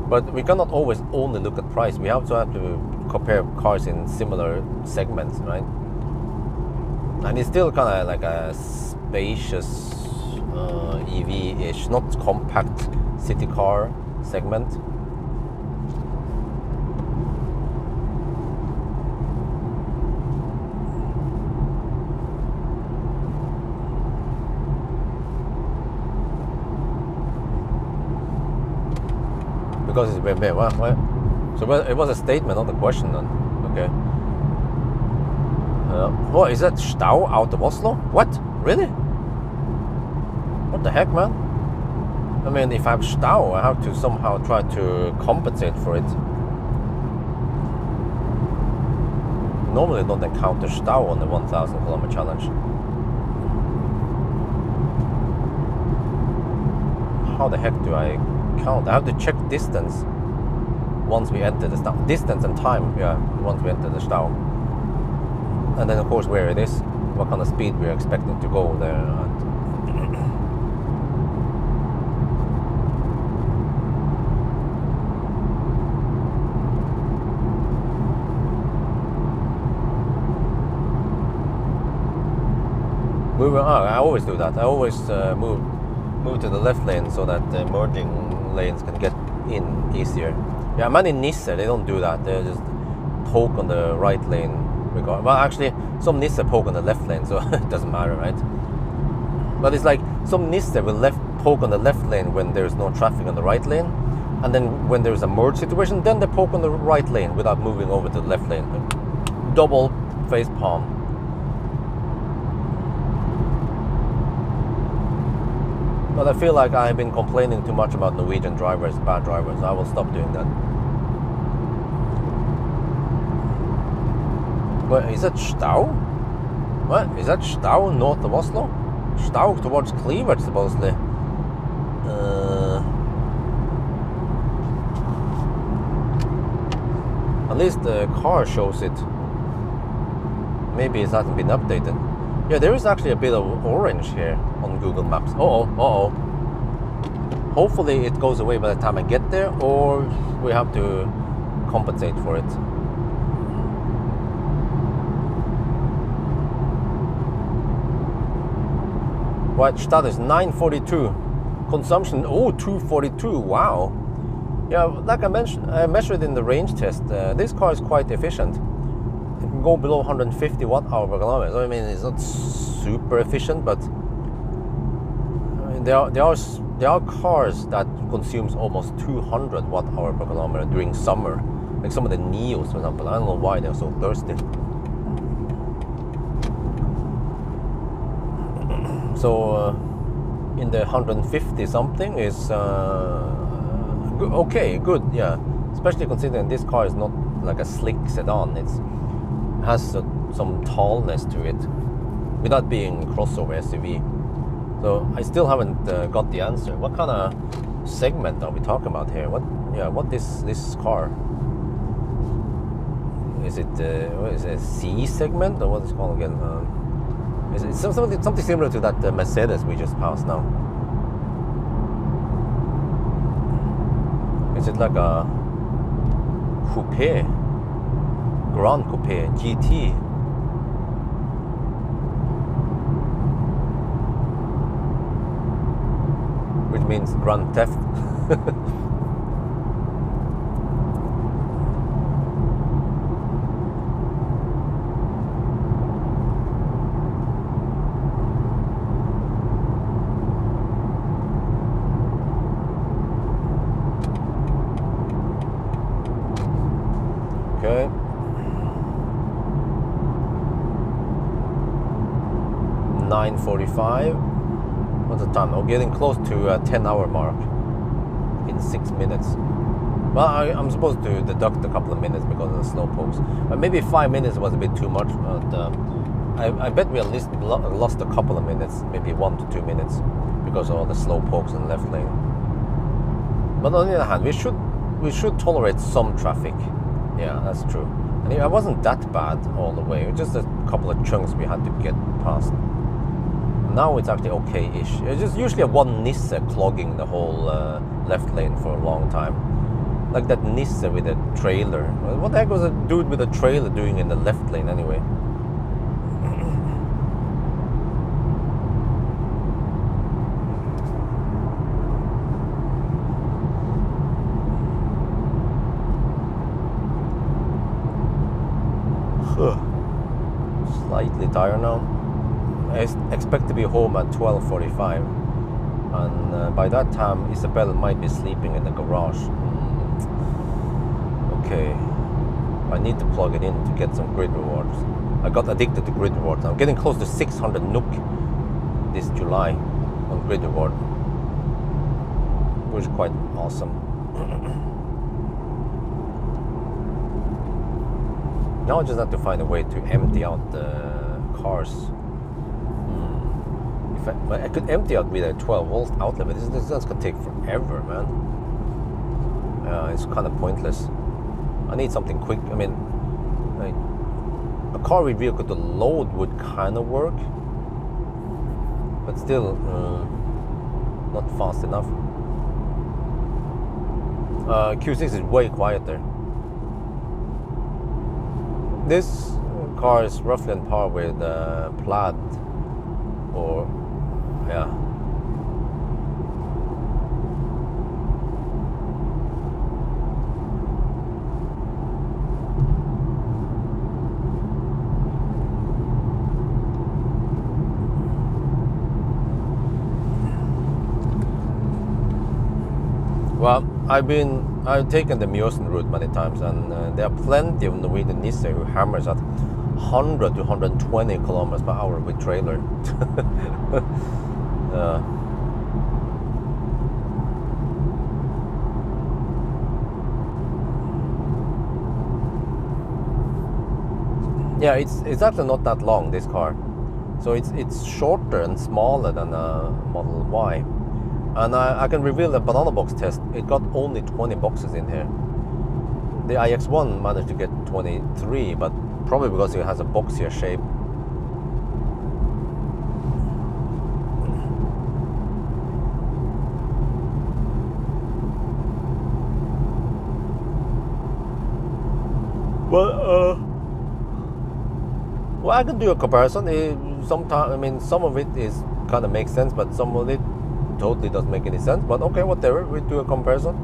But we cannot always only look at price. We have to compare cars in similar segments, right? And it's still kind of like a spacious EV-ish, not compact city car segment. Because it's BMW. What? So it was a statement, not a question then. Okay. What is that? Stau out of Oslo? What? Really? What the heck, man? I mean, if I have Stau, I have to somehow try to compensate for it. Normally don't encounter Stau on the 1,000 kilometer challenge. How the heck do I count? I have to check distance once we enter the Stau. Distance and time, yeah, once we enter the Stau. And then of course where it is, what kind of speed we're expecting to go there. I always do that. I always move to the left lane so that the merging lanes can get in easier. Yeah, man, in Nissan they don't do that. They just poke on the right lane. Well, actually, some Nissan poke on the left lane, so it doesn't matter, right? But it's like some Nissan will poke on the left lane when there's no traffic on the right lane, and then when there's a merge situation, then they poke on the right lane without moving over to the left lane. Double face palm. But I feel like I've been complaining too much about Norwegian drivers, bad drivers. I will stop doing that. But is that Stau? What? Is that Stau north of Oslo? Stau towards Cleveland, supposedly. At least the car shows it. Maybe it hasn't been updated. Yeah, there is actually a bit of orange here on Google Maps. Uh-oh. Hopefully it goes away by the time I get there, or we have to compensate for it. Right, status 942. Consumption, 242, wow. Yeah, like I mentioned, I measured in the range test, this car is quite efficient. It can go below 150 watt-hour per kilometer. So, I mean, it's not super efficient, but I mean, there are cars that consumes almost 200 watt-hour per kilometer during summer. Like some of the Neos, for example. I don't know why they're so thirsty. So in the 150 something is okay, good, yeah. Especially considering this car is not like a slick sedan. It has some tallness to it, without being a crossover SUV. So I still haven't got the answer. What kind of segment are we talking about here? What is this car? Is it a C segment, or what is it called again? Is it something similar to that Mercedes we just passed now? Is it like a coupe, Grand Coupe, GT? Which means Grand Theft. Okay. 9:45. What's the time? We're getting close to a 10-hour mark in 6 minutes. Well, I'm supposed to deduct a couple of minutes because of the snow pokes. But maybe 5 minutes was a bit too much. But I bet we at least lost a couple of minutes, maybe 1 to 2 minutes, because of all the slow pokes in the left lane. But on the other hand, we should tolerate some traffic. Yeah, that's true. And it wasn't that bad all the way. It was just a couple of chunks we had to get past. Now it's actually okay-ish. It's just usually a one Nissan clogging the whole left lane for a long time. Like that Nissan with a trailer. What the heck was a dude with a trailer doing in the left lane anyway? Slightly tired now. I expect to be home at 12:45, and by that time Isabel might be sleeping in the garage. Okay, I need to plug it in to get some grid rewards. I got addicted to grid rewards. I'm getting close to 600 NOK this July on grid reward, which is quite awesome. Now I just have to find a way to empty out the cars. If I could empty out with a 12-volt outlet, but this could take forever, man. It's kind of pointless. I need something quick. I mean, like, a car with vehicle to load would kind of work, but still not fast enough. Q6 is way quieter. This car is roughly on par with Plaid, or yeah. Well, I've taken the Mjøsen route many times, and there are plenty of Norwegian Nissan who hammers at 100 to 120 kilometers per hour with trailer. Yeah, it's actually not that long, this car. So it's shorter and smaller than a Model Y. And I can reveal the banana box test. It got only 20 boxes in here. The iX1 managed to get 23, but probably because it has a boxier shape. Well, I can do a comparison. Sometimes, I mean, some of it is kind of makes sense, but some of it totally doesn't make any sense. But okay, whatever. We do a comparison.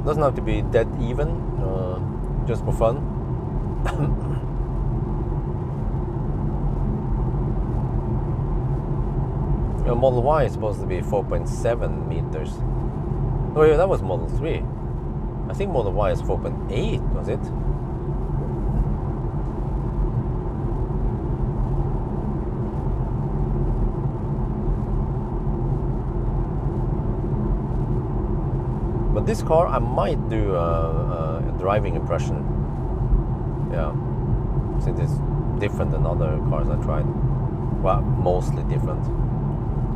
Doesn't have to be dead even, just for fun. Model Y is supposed to be 4.7 meters. Oh yeah, that was Model 3. I think Model Y is 4.8, was it? But this car, I might do a driving impression. Yeah, since it's different than other cars I tried. Well, mostly different.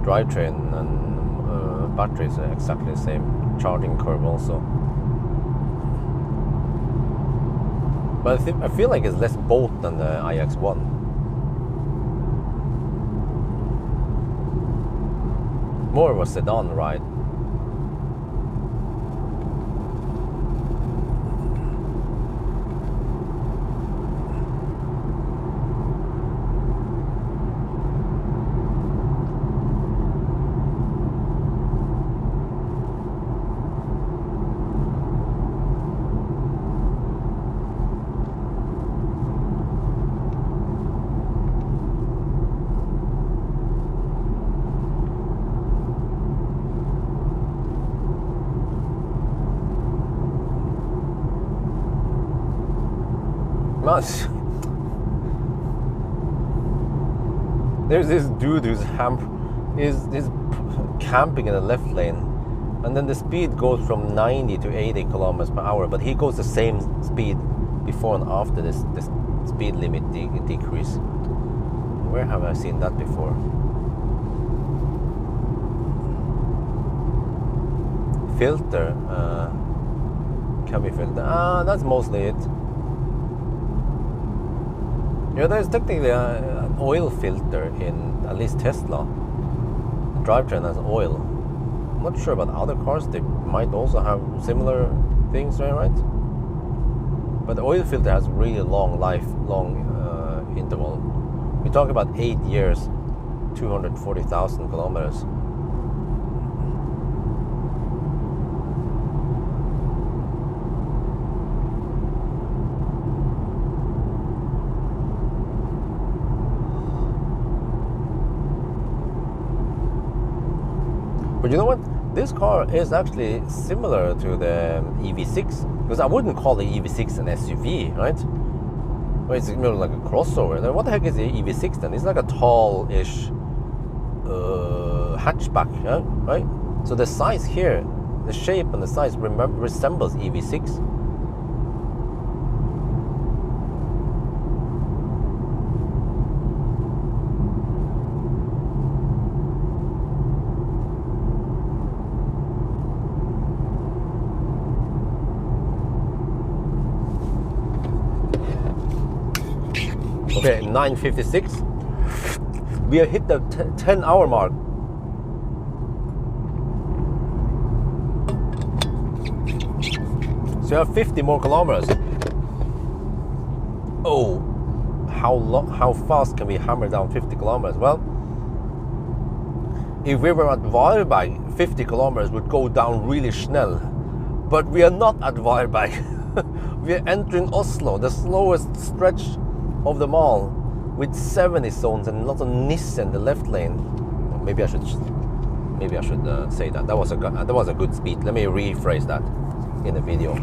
Drivetrain and batteries are exactly the same. Charging curve also. But I feel like it's less bolt than the iX1. More of a sedan ride. There's this dude who's is camping in the left lane, and then the speed goes from 90 to 80 kilometers per hour, but he goes the same speed before and after this speed limit decrease. Where have I seen that before? Filter, can we filter? That's mostly it. Yeah, there's technically an oil filter in at least Tesla. The drivetrain has oil. I'm not sure about other cars. They might also have similar things, right? But the oil filter has really long interval. We talk about 8 years, 240,000 kilometers. But you know what? This car is actually similar to the EV6, because I wouldn't call the EV6 an SUV, right? Well, it's more like a crossover. Then what the heck is the EV6 then? It's like a tall-ish hatchback, yeah? Right? So the size here, the shape and the size resembles EV6. Okay, 9:56. We have hit the 10-hour mark. So you have 50 more kilometers. Oh, how fast can we hammer down 50 kilometers? Well, if we were at Varberg, 50 kilometers would go down really schnell. But we are not at Varberg. We are entering Oslo, the slowest stretch of them all, with 70 zones and lots of Nis in the left lane. Maybe I should say that. That was a good speed. Let me rephrase that in the video.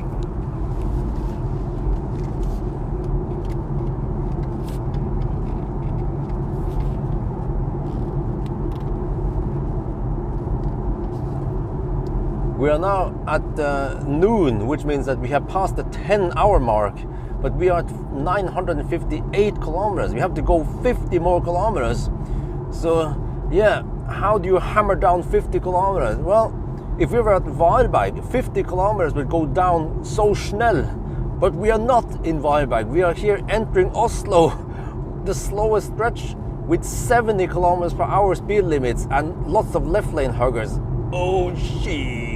We are now at noon, which means that we have passed the 10-hour mark, but we are at 958 kilometers. We have to go 50 more kilometers. So, yeah, how do you hammer down 50 kilometers? Well, if we were at Varberg, 50 kilometers would go down so schnell. But we are not in Varberg. We are here entering Oslo, the slowest stretch, with 70 kilometers per hour speed limits and lots of left lane huggers. Oh, shit.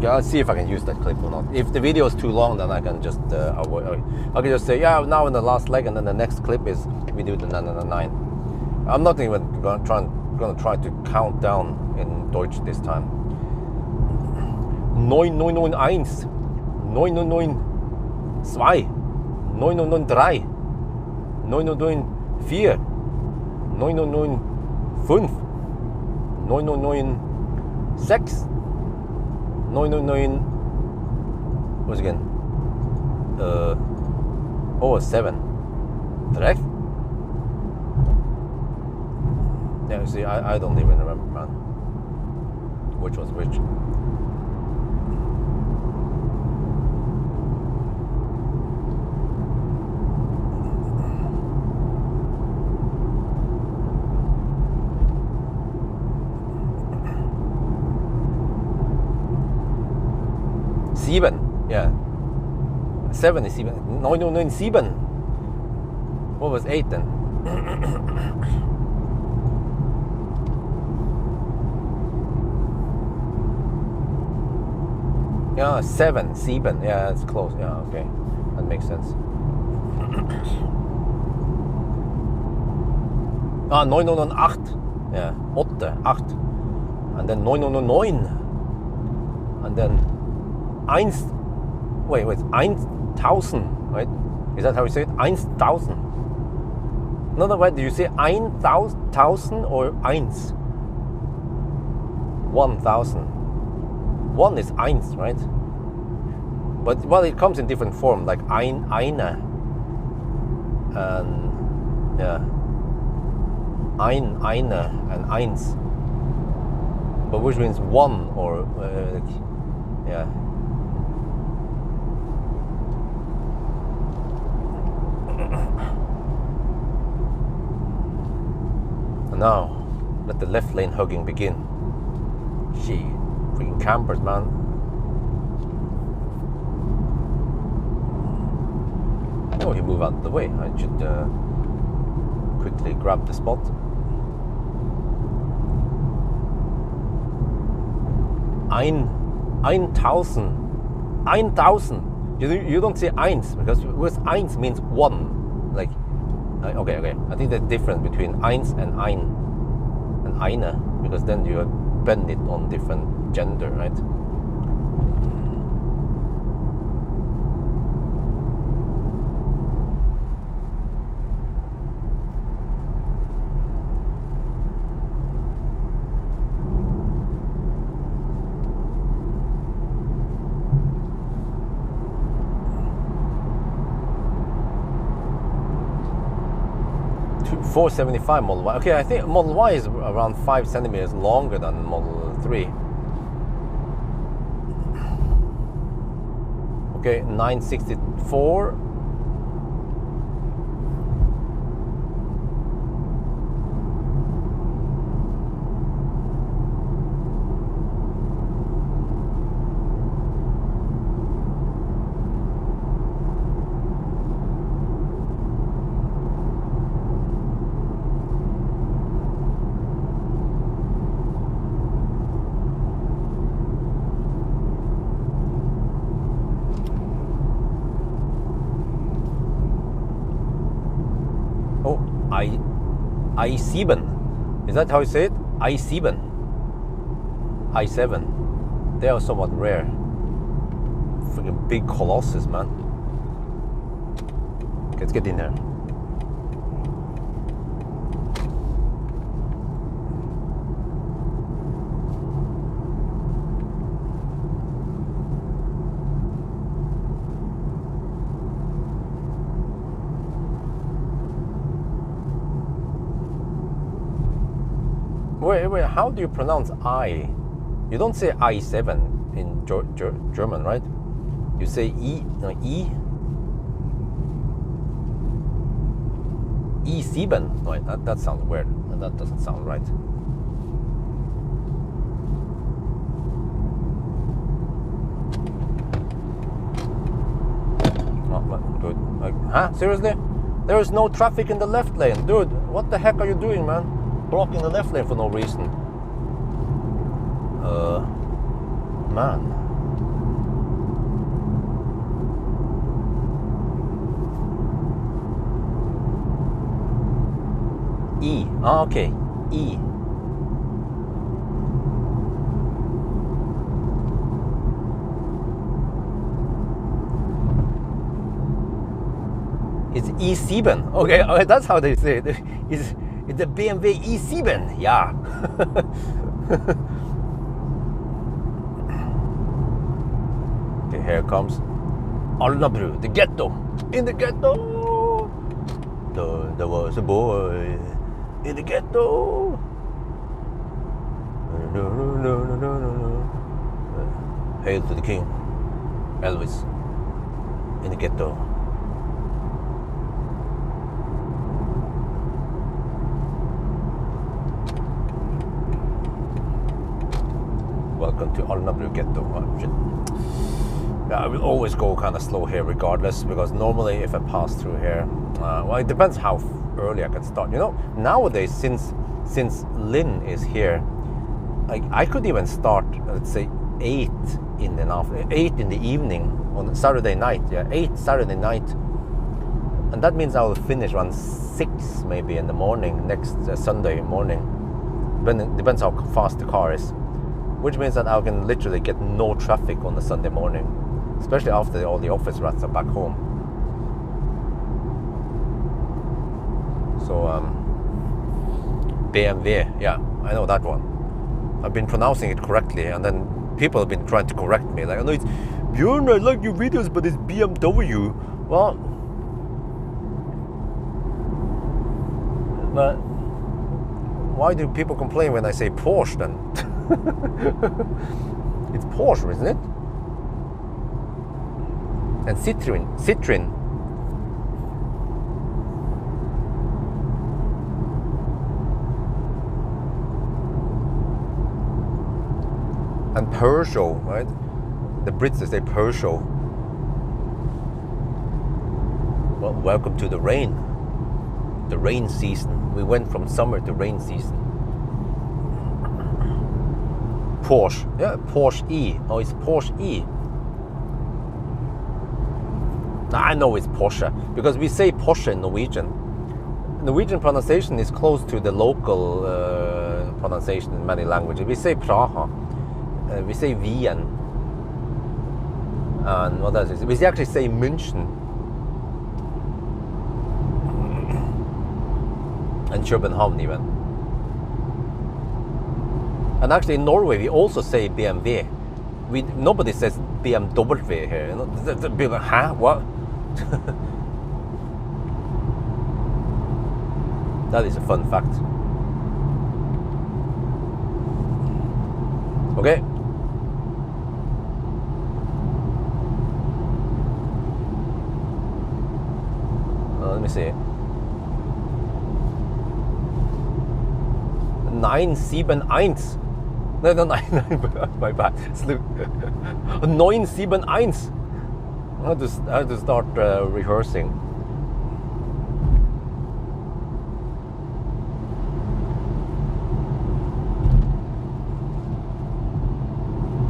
Yeah, I'll see if I can use that clip or not. If the video is too long, then I can just avoid. I can just say, yeah, now in the last leg, and then the next clip is we do the 999. I'm not even gonna try to count down in Deutsch this time. 9991, 999, 999, 999, 999, 999, 999, what's again? 7. Direct? Yeah, you see, I don't even remember, man. Which was which. Sieben, yeah. 7 is 7. 997. What was 8 then? Yeah, 7. Yeah, it's close. Yeah, okay. That makes sense. 998. Yeah, 8, 8. And then 999. And then 1000, right? Is that how you say it? 1000. No, wait, do you say 1000 or 1? 1000. 1 is 1, right? But, well, it comes in different form, like eine. and yeah, eine, and eins, but which means one or yeah. And now, let the left lane hugging begin. Gee, freaking campers, man. Oh, he moved out of the way. I should quickly grab the spot. Ein thousand. You don't say eins, because with eins means one. Like, okay. I think the difference between eins and ein and eine, because then you bend it on different gender, right? $475 Model Y. Okay, I think Model Y is around 5 centimeters longer than Model 3. Okay, 964. i7. Is that how you say it? i7. i7. They are somewhat rare. Freaking big colossus, man. Okay, let's get in there. Wait, how do you pronounce I? You don't say i7 in German, right? You say E, E? E7? No, that sounds weird. That doesn't sound right. Oh, good. Huh? Seriously? There is no traffic in the left lane. Dude, what the heck are you doing, man? Blocking the left lane for no reason. Man. E. Ah, okay. E. It's E7. Okay, that's how they say it. It's a BMW E7, yeah. Okay, here comes Alnabru, the ghetto. In the ghetto, there was a boy in the ghetto. Hail to the king, Elvis, in the ghetto. Welcome to Alnabru ghetto. Yeah, I will always go kind of slow here regardless, because normally if I pass through here, well, it depends how early I can start. You know, nowadays, since Lynn is here, I could even start, let's say, 8 in the evening on Saturday night. Yeah, 8 Saturday night, and that means I will finish around 6 maybe in the morning next Sunday morning. Depends how fast the car is. Which means that I can literally get no traffic on the Sunday morning, especially after all the office rats are back home. So BMW, yeah, I know that one. I've been pronouncing it correctly, and then people have been trying to correct me. Like, I know it's Bjorn, I like your videos, but it's BMW. Well, But why do people complain when I say Porsche then? It's Porsche, isn't it? And Citroen. And Peugeot, right? The Brits, they say Peugeot. Well, welcome to the rain. The rain season. We went from summer to rain season. Porsche. Yeah, Porsche E. Oh, it's Porsche E. I know it's Porsche because we say Porsche in Norwegian. Norwegian pronunciation is close to the local pronunciation in many languages. We say Praha. We say Wien. And what else is it? We actually say München. And København even. And actually in Norway we also say BMW. Nobody says BMW here. You know? People like, huh? What? That is a fun fact. Okay. Let me see. 971. No, 9, my bad. 971. I have to start rehearsing.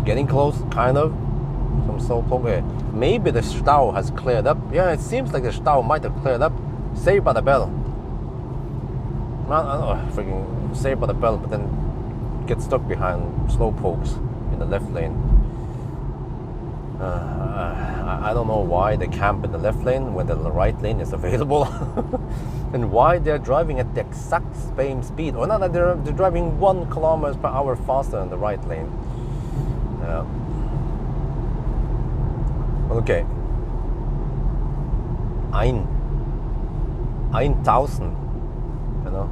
Getting close, kind of. Some salt over. Maybe the Stau has cleared up. Yeah, it seems like the Stau might have cleared up. Saved by the bell. Freaking Saved by the bell, but then get stuck behind slow pokes in the left lane. I don't know why they camp in the left lane when the right lane is available, and why they're driving at the exact same speed. Or not that they're driving 1 kilometers per hour faster in the right lane. Yeah. Okay. 1,000. You know,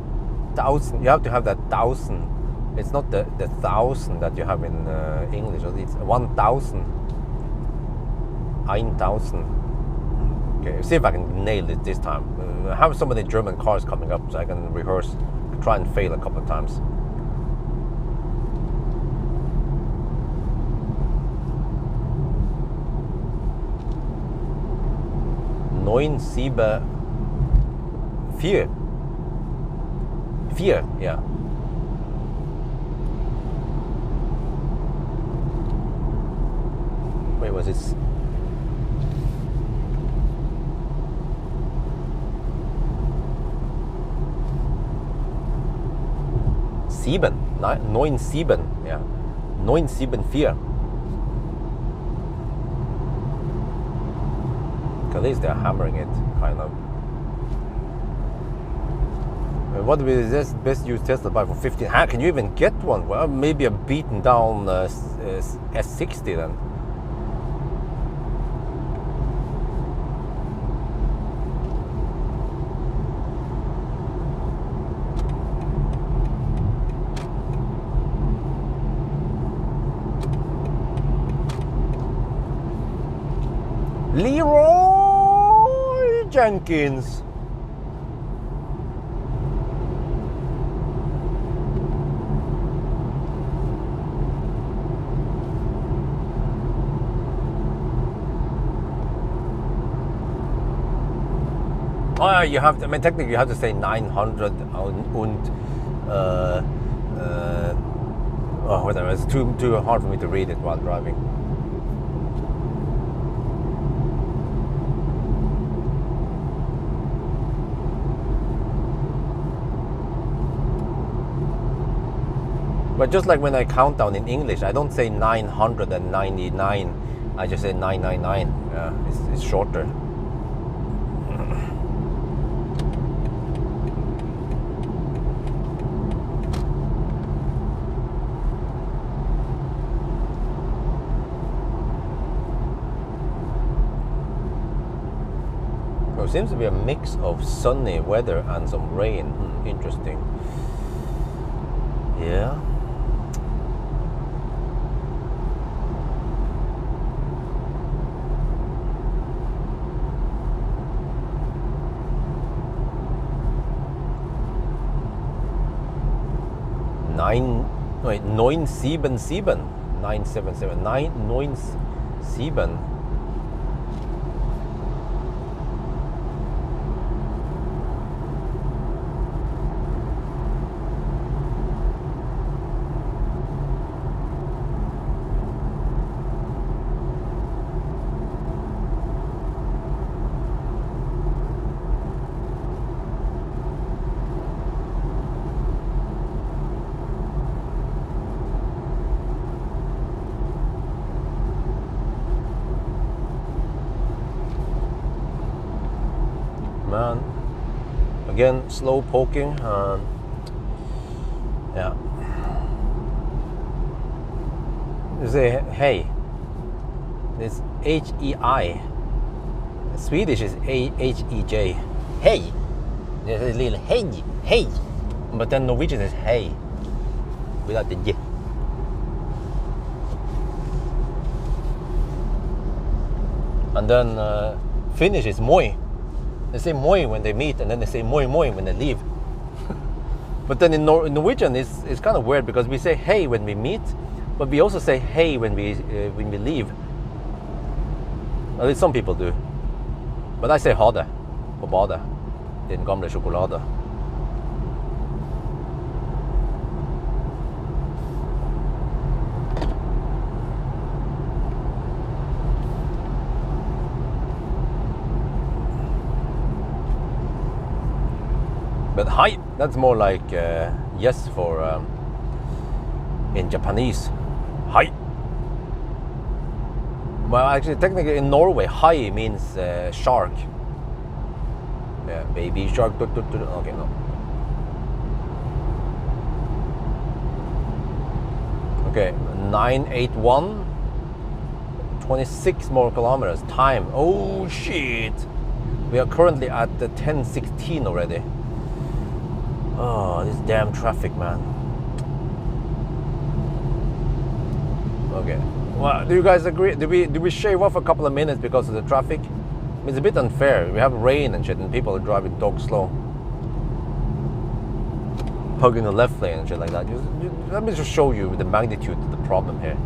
1,000. You have to have that 1,000. It's not the 1,000 that you have in English. It's 1,000. 1,000. Okay, see if I can nail it this time. I have so many German cars coming up, so I can rehearse, try and fail a couple of times. Neun, sieben, vier. Vier, yeah. Wait, was it? Sieben, 9,7, yeah. 9,7,4. At least they're hammering it, kind of. What would be this best used Tesla buy for 15? How can you even get one? Well, maybe a beaten down S60 then. Leroy Jenkins. Oh, you have to, I mean, technically you have to say 900 und whatever. It's too hard for me to read it while driving. But just like when I count down in English, I don't say 999. I just say 999. Yeah, it's shorter. There seems to be a mix of sunny weather and some rain. Interesting. Yeah. Wait, 977 977 997. Man, again, slow poking. Yeah. You say hey. It's H-E-I. Swedish is A-H-E-J. Hey. There's a little hey, hey. But then Norwegian is hey. Without the J. And then Finnish is moi. They say moi when they meet, and then they say moi moi when they leave. But then in Norwegian, it's kind of weird because we say hey when we meet, but we also say hey when we leave. At least some people do. But I say ha det på badet. Din gamle sjokolade. But hi, that's more like yes for in Japanese. Hi. Well, actually, technically in Norway, hi means shark. Yeah, baby shark. Okay, no. Okay, 981. 26 more kilometers. Time. Oh shit. We are currently at the 10:16 already. Oh, this damn traffic, man. Okay. Well, do you guys agree? Do we shave off a couple of minutes because of the traffic? It's a bit unfair. We have rain and shit, and people are driving dog slow, hugging the left lane and shit like that. Let me just show you the magnitude of the problem here.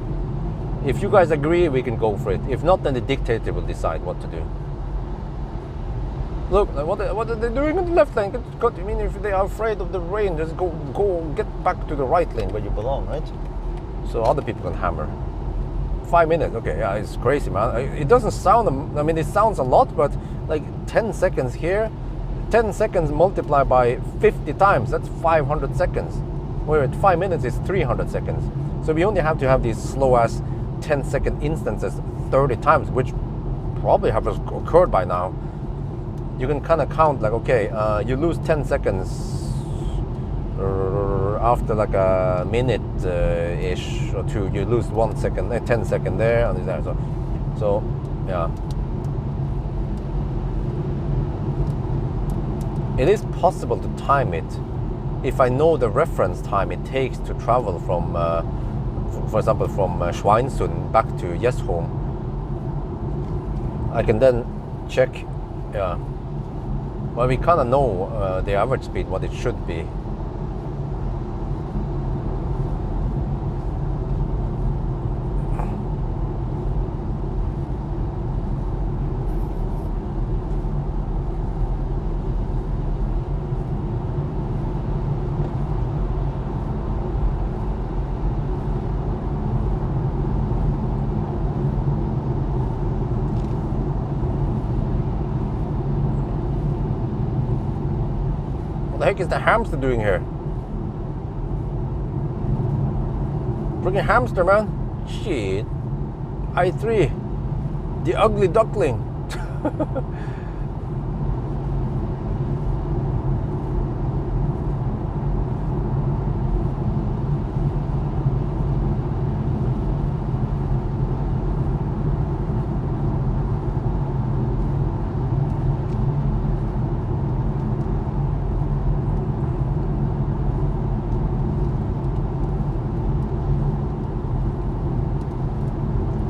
If you guys agree, we can go for it. If not, then the dictator will decide what to do. Look, what are they doing in the left lane? I mean, if they are afraid of the rain, just go get back to the right lane where you belong, right? So other people can hammer. 5 minutes, okay, yeah, it's crazy, man. It doesn't sound, I mean, it sounds a lot, but like 10 seconds here, 10 seconds multiplied by 50 times, that's 500 seconds. Where at 5 minutes is 300 seconds. So we only have to have these slow-ass 10-second instances 30 times, which probably have occurred by now. You can kind of count like, okay, you lose 10 seconds after like a minute ish or two. You lose 1 second, 10 seconds there and there. So yeah, it is possible to time it if I know the reference time it takes to travel from, for example, from Schweinsund back to Jesholm. I can then check. Yeah. Well, we kind of know the average speed, what it should be. What the heck is the hamster doing here? Freaking hamster, man. Shit. I3. The ugly duckling.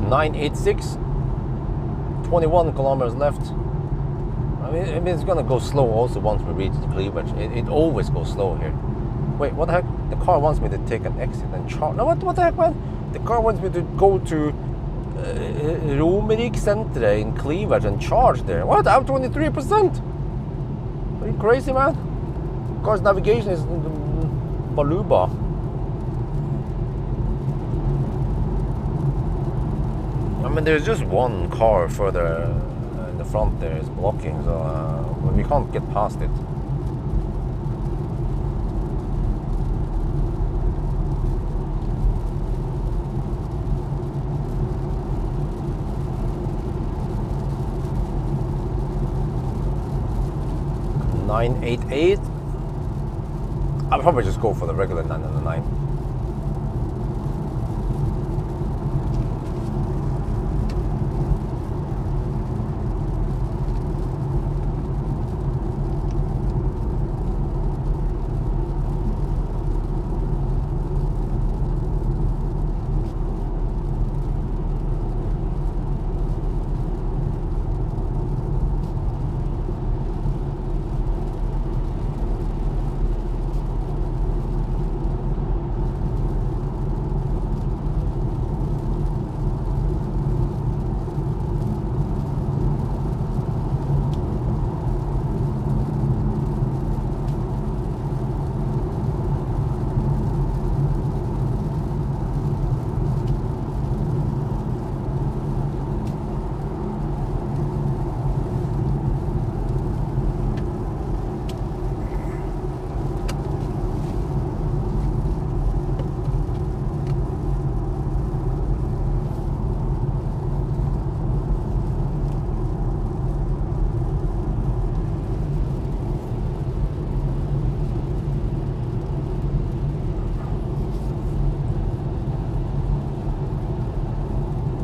986. 21 kilometers left. I mean it's gonna go slow also once we reach the cleavage. It always goes slow here. Wait, what the heck? The car wants me to take an exit and charge. No, what the heck, man? The car wants me to go to Romerik Center in Cleavage and charge there. What? I'm 23%. Are you crazy, man? Car's navigation is Baluba. I mean, there's just one car further in the front there is blocking, so we can't get past it. $988. I'll probably just go for the regular 999.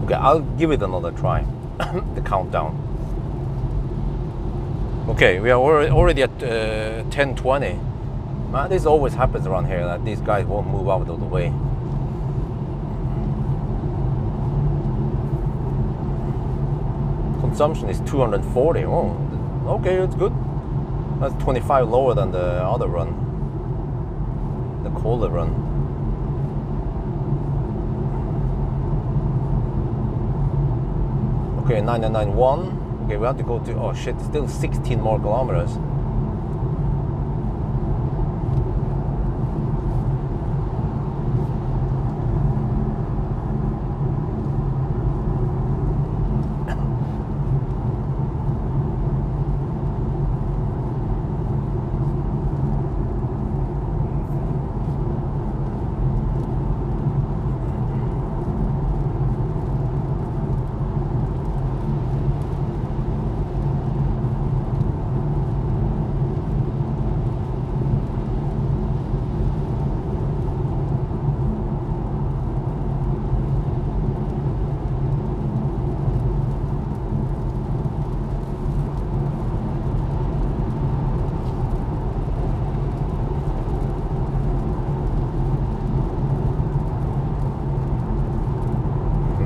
Okay, I'll give it another try. The countdown. Okay, we are already at 10:20. Man, this always happens around here, that these guys won't move out of the way. Consumption is 240. Oh, okay, it's good. That's 25 lower than the other run, the Kohler run. Okay, 991. Okay, we have to go to, oh shit, still 16 more kilometers.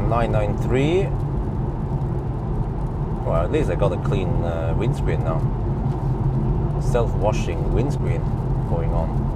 .993. Well, at least I got a clean windscreen now. Self-washing windscreen going on.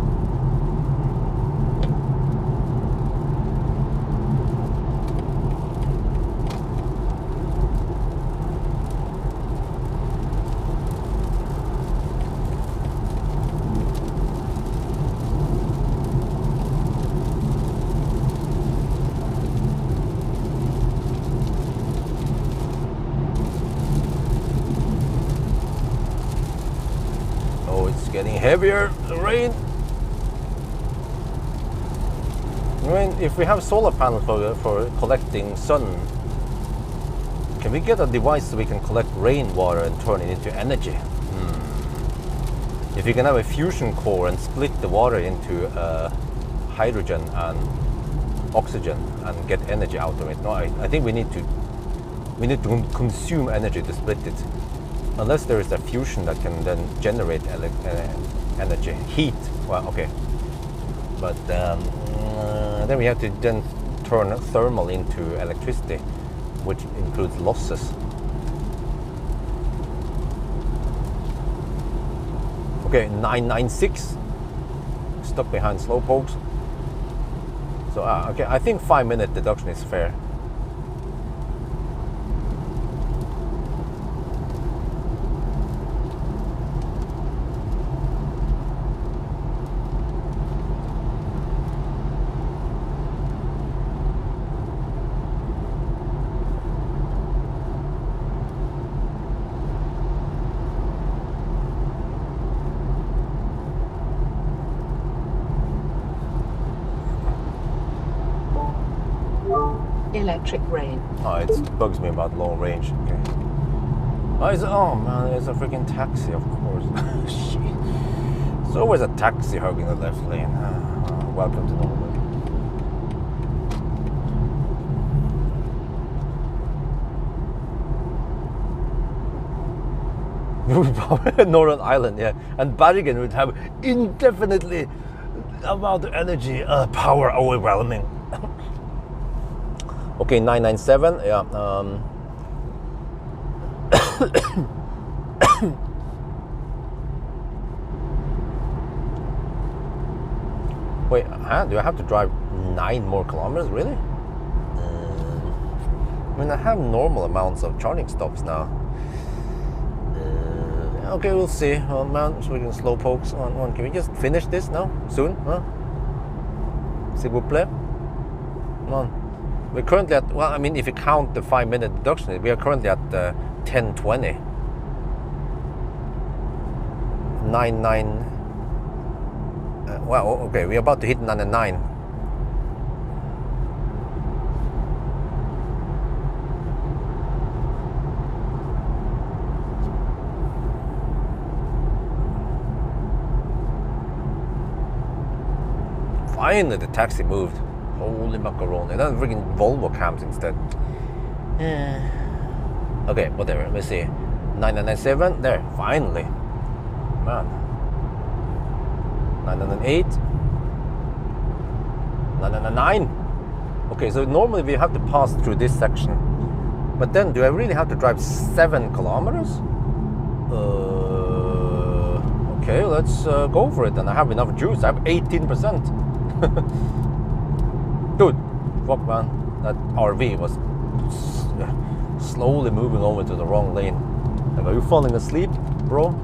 Getting heavier, the rain. I mean, if we have solar panels for collecting sun, can we get a device so we can collect rainwater and turn it into energy? If we can have a fusion core and split the water into hydrogen and oxygen and get energy out of it. No, I think we need to consume energy to split it. Unless there is a fusion that can then generate energy, heat. Well, okay, but then we have to then turn thermal into electricity. which includes losses. Okay, 996, stuck behind slowpokes. So okay, I think 5-minute deduction is fair. Electric rain. Oh, it bugs me about long range. Okay. Oh man, there's a freaking taxi, of course. Shit. There's always a taxi hugging the left lane. Welcome to Norway. Northern Ireland, yeah. And Bergen would have indefinitely amount of energy, power overwhelming. Okay, 997, yeah. Wait, do I have to drive 9 more kilometers, really? I mean, I have normal amounts of charging stops now. Okay, we'll see. Oh man, so we can slow pokes on. Can we just finish this now? Soon? Huh? S'il vous plaît? Come on. We're currently at, well, I mean, if you count the 5-minute deduction, we are currently at 10:20. 99. Well, okay, we're about to hit 99. Finally, the taxi moved. Holy macaroni. That freaking Volvo cams instead. Okay, whatever. Let's see. 997. There, finally. Man. 998. 999. Okay, so normally we have to pass through this section. But then, do I really have to drive 7 kilometers? Okay, let's go for it. And I have enough juice. I have 18%. Dude, fuck man, that RV was slowly moving over to the wrong lane. Like, are you falling asleep, bro?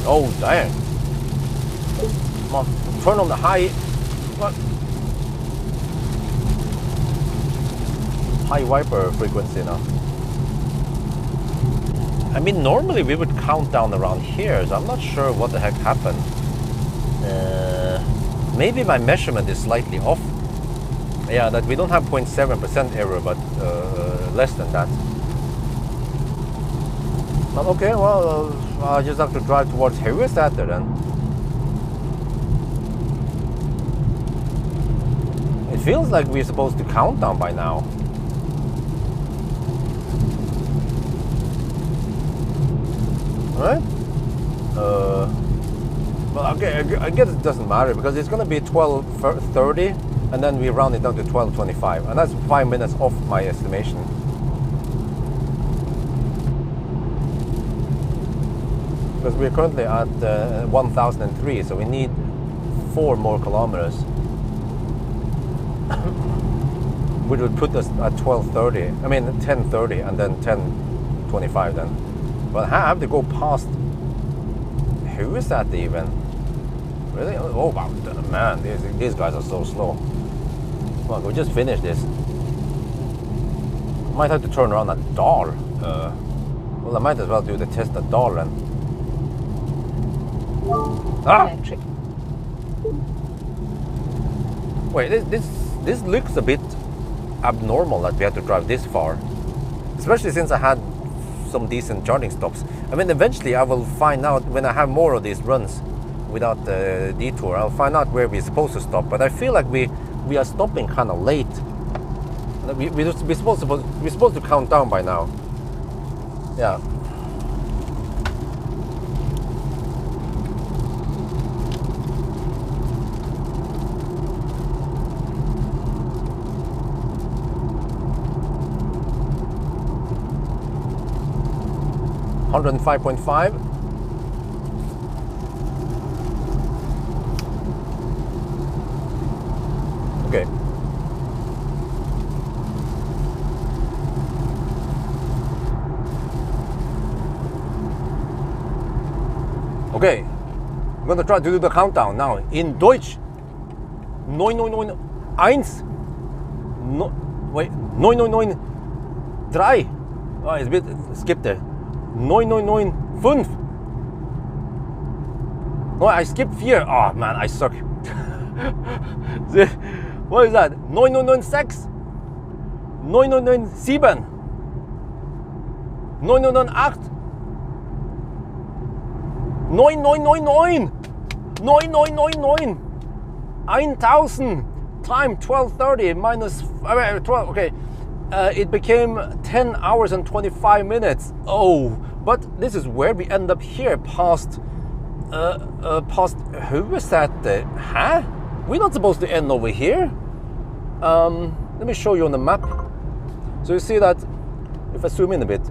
Oh, dang. Come on, turn on the high. What? High wiper frequency now. I mean, normally we would count down around here, so I'm not sure what the heck happened. Maybe my measurement is slightly off. Yeah, that we don't have 0.7% error, but less than that. But okay, well, I'll just have to drive towards Haugesæter then. It feels like we're supposed to count down by now. Right? Well, okay, I guess it doesn't matter because it's gonna be 12:30 and then we round it down to 12:25, and that's 5 minutes off my estimation. Because we're currently at 1003, so we need 4 more kilometers. Which would put us at 12:30. I mean 10:30 and then 10:25 then. But I have to go past. Who is that even? Really? Oh wow, man, these guys are so slow. Come on, we just finished this. Might have to turn around at Dal. Well, I might as well do the test at Dal then. Ah! Electric. Wait, this looks a bit abnormal that we had to drive this far, especially since I had some decent charging stops. I mean, eventually I will find out when I have more of these runs without the detour. I'll find out where we're supposed to stop. But I feel like we are stopping kind of late. We're supposed to count down by now. Yeah. 105.5. Okay. Okay. I'm gonna try to do the countdown now in Deutsch. 999 no, wait, 999 oh, it's a bit skipped there. 999 no, I skipped 4. Oh man, I suck. What is that? 999 999 999 9999 9999 1000 time 12:30 minus 12. Okay, it became 10 hours and 25 minutes. Oh, but this is where we end up here past who was that? Huh? We're not supposed to end over here. Let me show you on the map. So you see that if I zoom in a bit,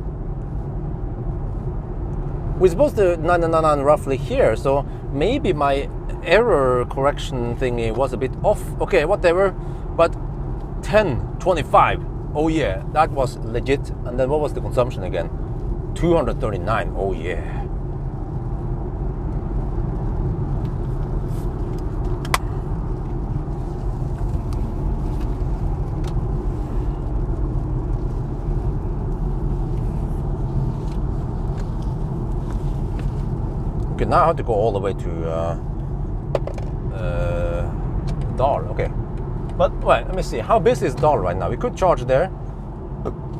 we're supposed to 999 roughly here, so maybe my error correction thingy was a bit off. Okay, whatever, but 1025. Oh yeah, that was legit. And then what was the consumption again? 239. Oh yeah. Okay, now I have to go all the way to Dal. Okay, but wait, let me see. How busy is Dal right now? We could charge there.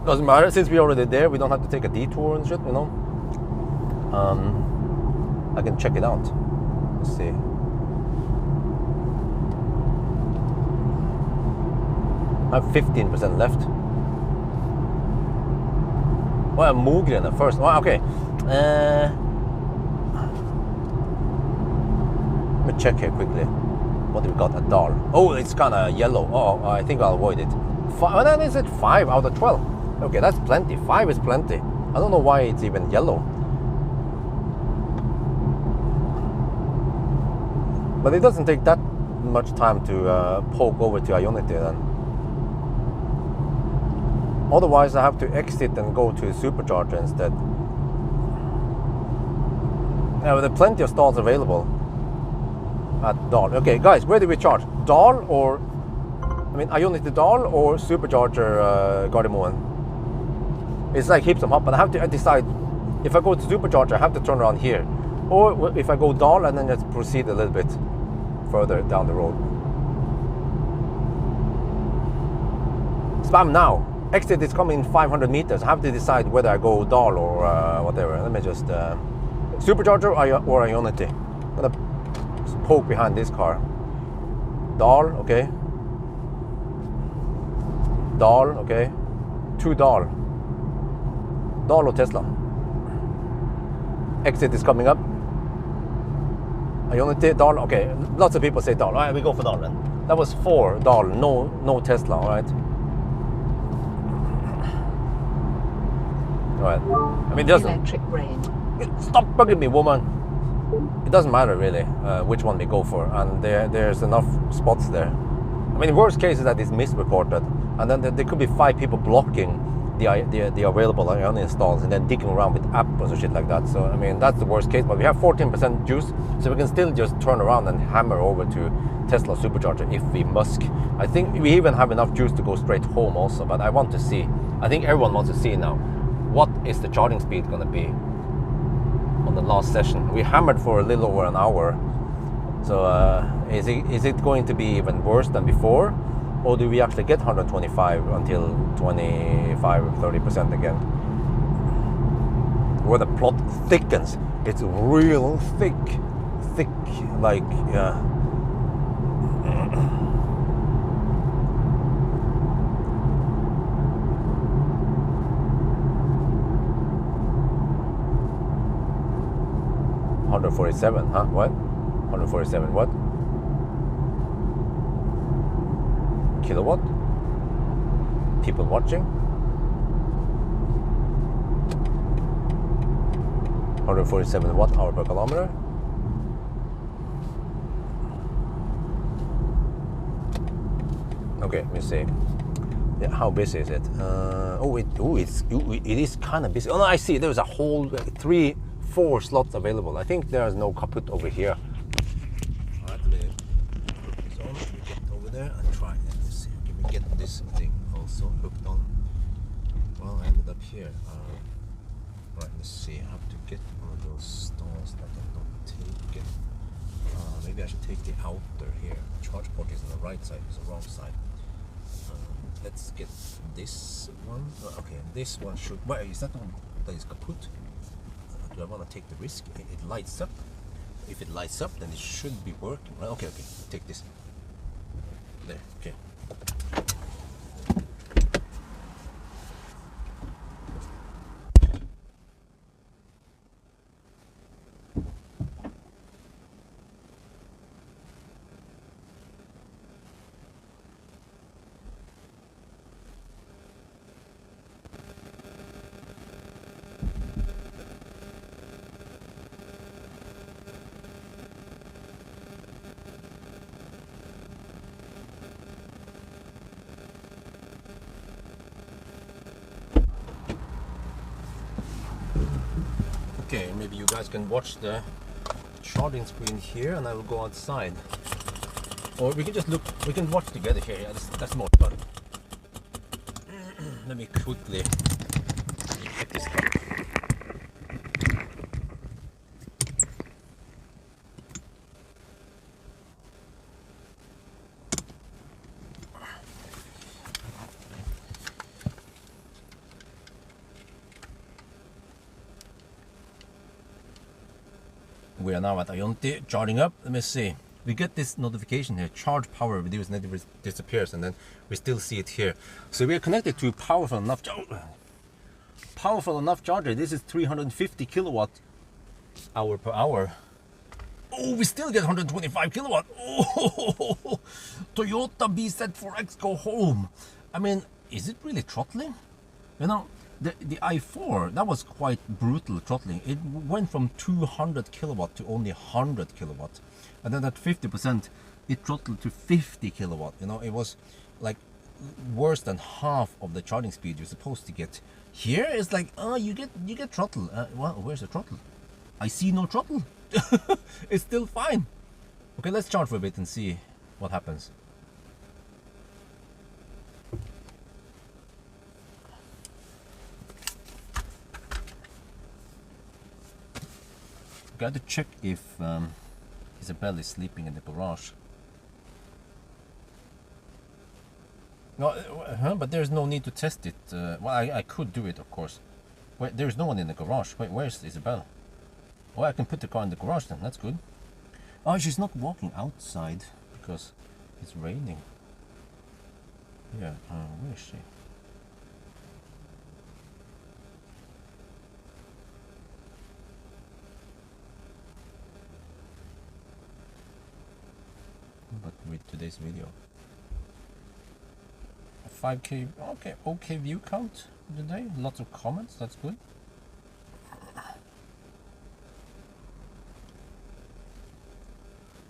Doesn't matter since we're already there. We don't have to take a detour and shit, you know. I can check it out. Let's see. I have 15% left. Well, Mogren at first. Oh, okay. Let me check here quickly. What do we got at Dal? Oh, it's kind of yellow. Oh, I think I'll avoid it. Then is it 5 out of 12? Okay, that's plenty. 5 is plenty. I don't know why it's even yellow. But it doesn't take that much time to poke over to Ionity then. Otherwise, I have to exit and go to supercharger instead. Yeah, but there are plenty of stalls available at Dal. Okay, guys, where do we charge? Dal or, I mean, Ionity Dal or supercharger Gardermoen? It's like heaps of hop, but I have to decide. If I go to supercharger, I have to turn around here. Or if I go Dal and then just proceed a little bit further down the road. Spam now. Exit is coming in 500 meters. I have to decide whether I go Dal or whatever. Let me just supercharger or Ionity. I'm gonna poke behind this car. Dal, okay. Dal, okay. To Dal. Dal or Tesla. Exit is coming up. Ionity, Dal, okay. Lots of people say Dal. All right, we go for Dal then. That was 4 Dal, no Tesla, all right. All right. I mean, it doesn't. Electric rain. Stop bugging me, woman. It doesn't matter really which one we go for, and there's enough spots there. I mean, worst case is that it's misreported, and then there could be 5 people blocking the available Ionity installs and then digging around with apples or shit like that. So I mean, that's the worst case. But we have 14% juice, so we can still just turn around and hammer over to Tesla supercharger if we must. I think we even have enough juice to go straight home also. But I want to see. I think everyone wants to see now. What is the charging speed going to be on the last session? We hammered for a little over an hour. So is it going to be even worse than before? Or do we actually get 125 until 25-30% again? Where the plot thickens. It's real thick, like, yeah. $147, huh? What? 147 what? Kilowatt? People watching? 147 watt-hour per kilometer. Okay, let me see. Yeah, how busy is it? It is kind of busy. Oh no, I see. There's a whole 3-4 slots available. I think there's no kaput over here. All right, let me put this on. Let me get over there and try. Let me see. Can we get this thing also hooked on? Well, I ended up here. Right, let me see. I have to get one of those stalls that I don't take it. Maybe I should take the outer here. The charge port is on the right side. It's the wrong side. Let's get this one. Okay, this one should. Wait, is that the one that is kaput? Do I want to take the risk? It lights up. If it lights up, then it should be working. Right? Okay, take this. There. Okay. Okay, maybe you guys can watch the charging screen here, and I will go outside. Or we can just look. We can watch together here. Yeah, that's more fun. Let me quickly check this out. We are now at Ionti, charging up. Let me see. We get this notification here, charge power reduced, and then it disappears, and then we still see it here. So we are connected to powerful enough charger. This is 350 kilowatt hour per hour. Oh, we still get 125 kilowatt. Oh, Toyota BZ4X, go home. I mean, is it really throttling? You know, the i4, that was quite brutal throttling. It went from 200 kilowatt to only 100 kilowatt. And then at 50%, it throttled to 50 kilowatt. You know, it was like worse than half of the charging speed you're supposed to get. Here it's like, oh, you get throttle. Well, where's the throttle? I see no throttle. It's still fine. Okay, let's charge for a bit and see what happens. Got to check if Isabel is sleeping in the garage. No, but there's no need to test it. Well, I could do it, of course. Wait, there's no one in the garage. Wait, where's Isabel? Oh, I can put the car in the garage then. That's good. Oh, she's not walking outside because it's raining. Yeah, where is she? But with today's video, 5k. Okay view count today. Lots of comments. That's good.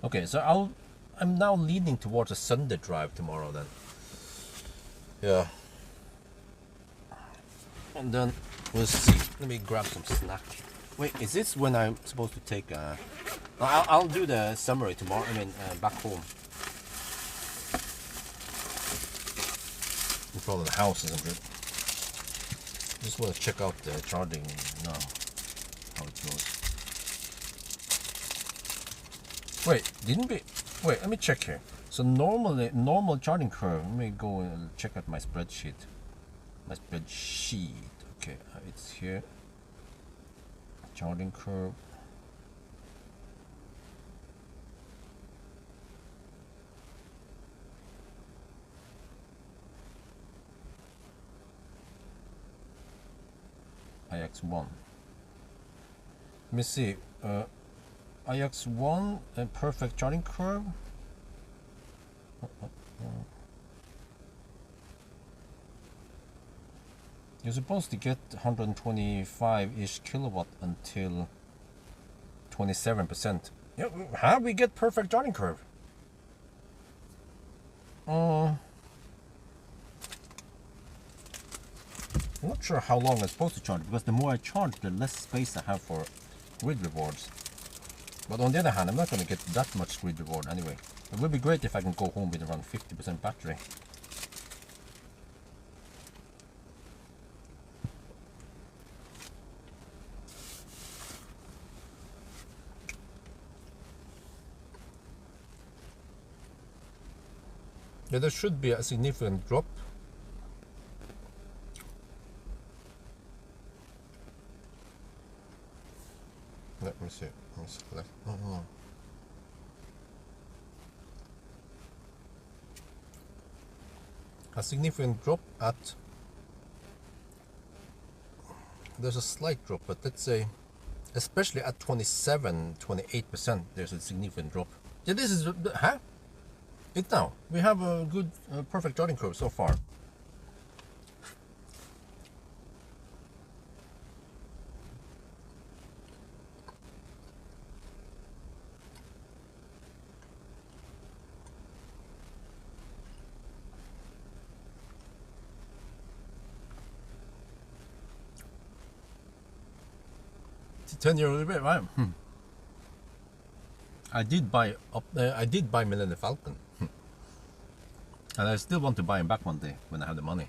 Okay, so I'm now leaning towards a Sunday drive tomorrow then. Yeah. And then we'll see. Let me grab some snack. Wait, is this when I'm supposed to take a... I'll do the summary tomorrow. I mean, back home. In front of the house, isn't it? Just want to check out the charging now. How it goes. Wait, didn't we... Wait, let me check here. So normally, normal charging curve. Let me go and check out my spreadsheet. Okay, it's here. Charging curve. iX1. Let me see. iX1, a perfect charging curve. You're supposed to get 125-ish kilowatt until 27%. Yeah, how we get perfect charging curve? I'm not sure how long I'm supposed to charge, because the more I charge, the less space I have for grid rewards. But on the other hand, I'm not going to get that much grid reward anyway. It would be great if I can go home with around 50% battery. Yeah, there should be a significant drop. Let me see. Let me select. Oh. A significant drop at. There's a slight drop, but let's say, especially at 28%, there's a significant drop. Yeah, this is. Huh? It now. We have a good, perfect charging curve so far. It's a 10-year-old bit, right? I did buy Millennium Falcon, and I still want to buy him back one day when I have the money.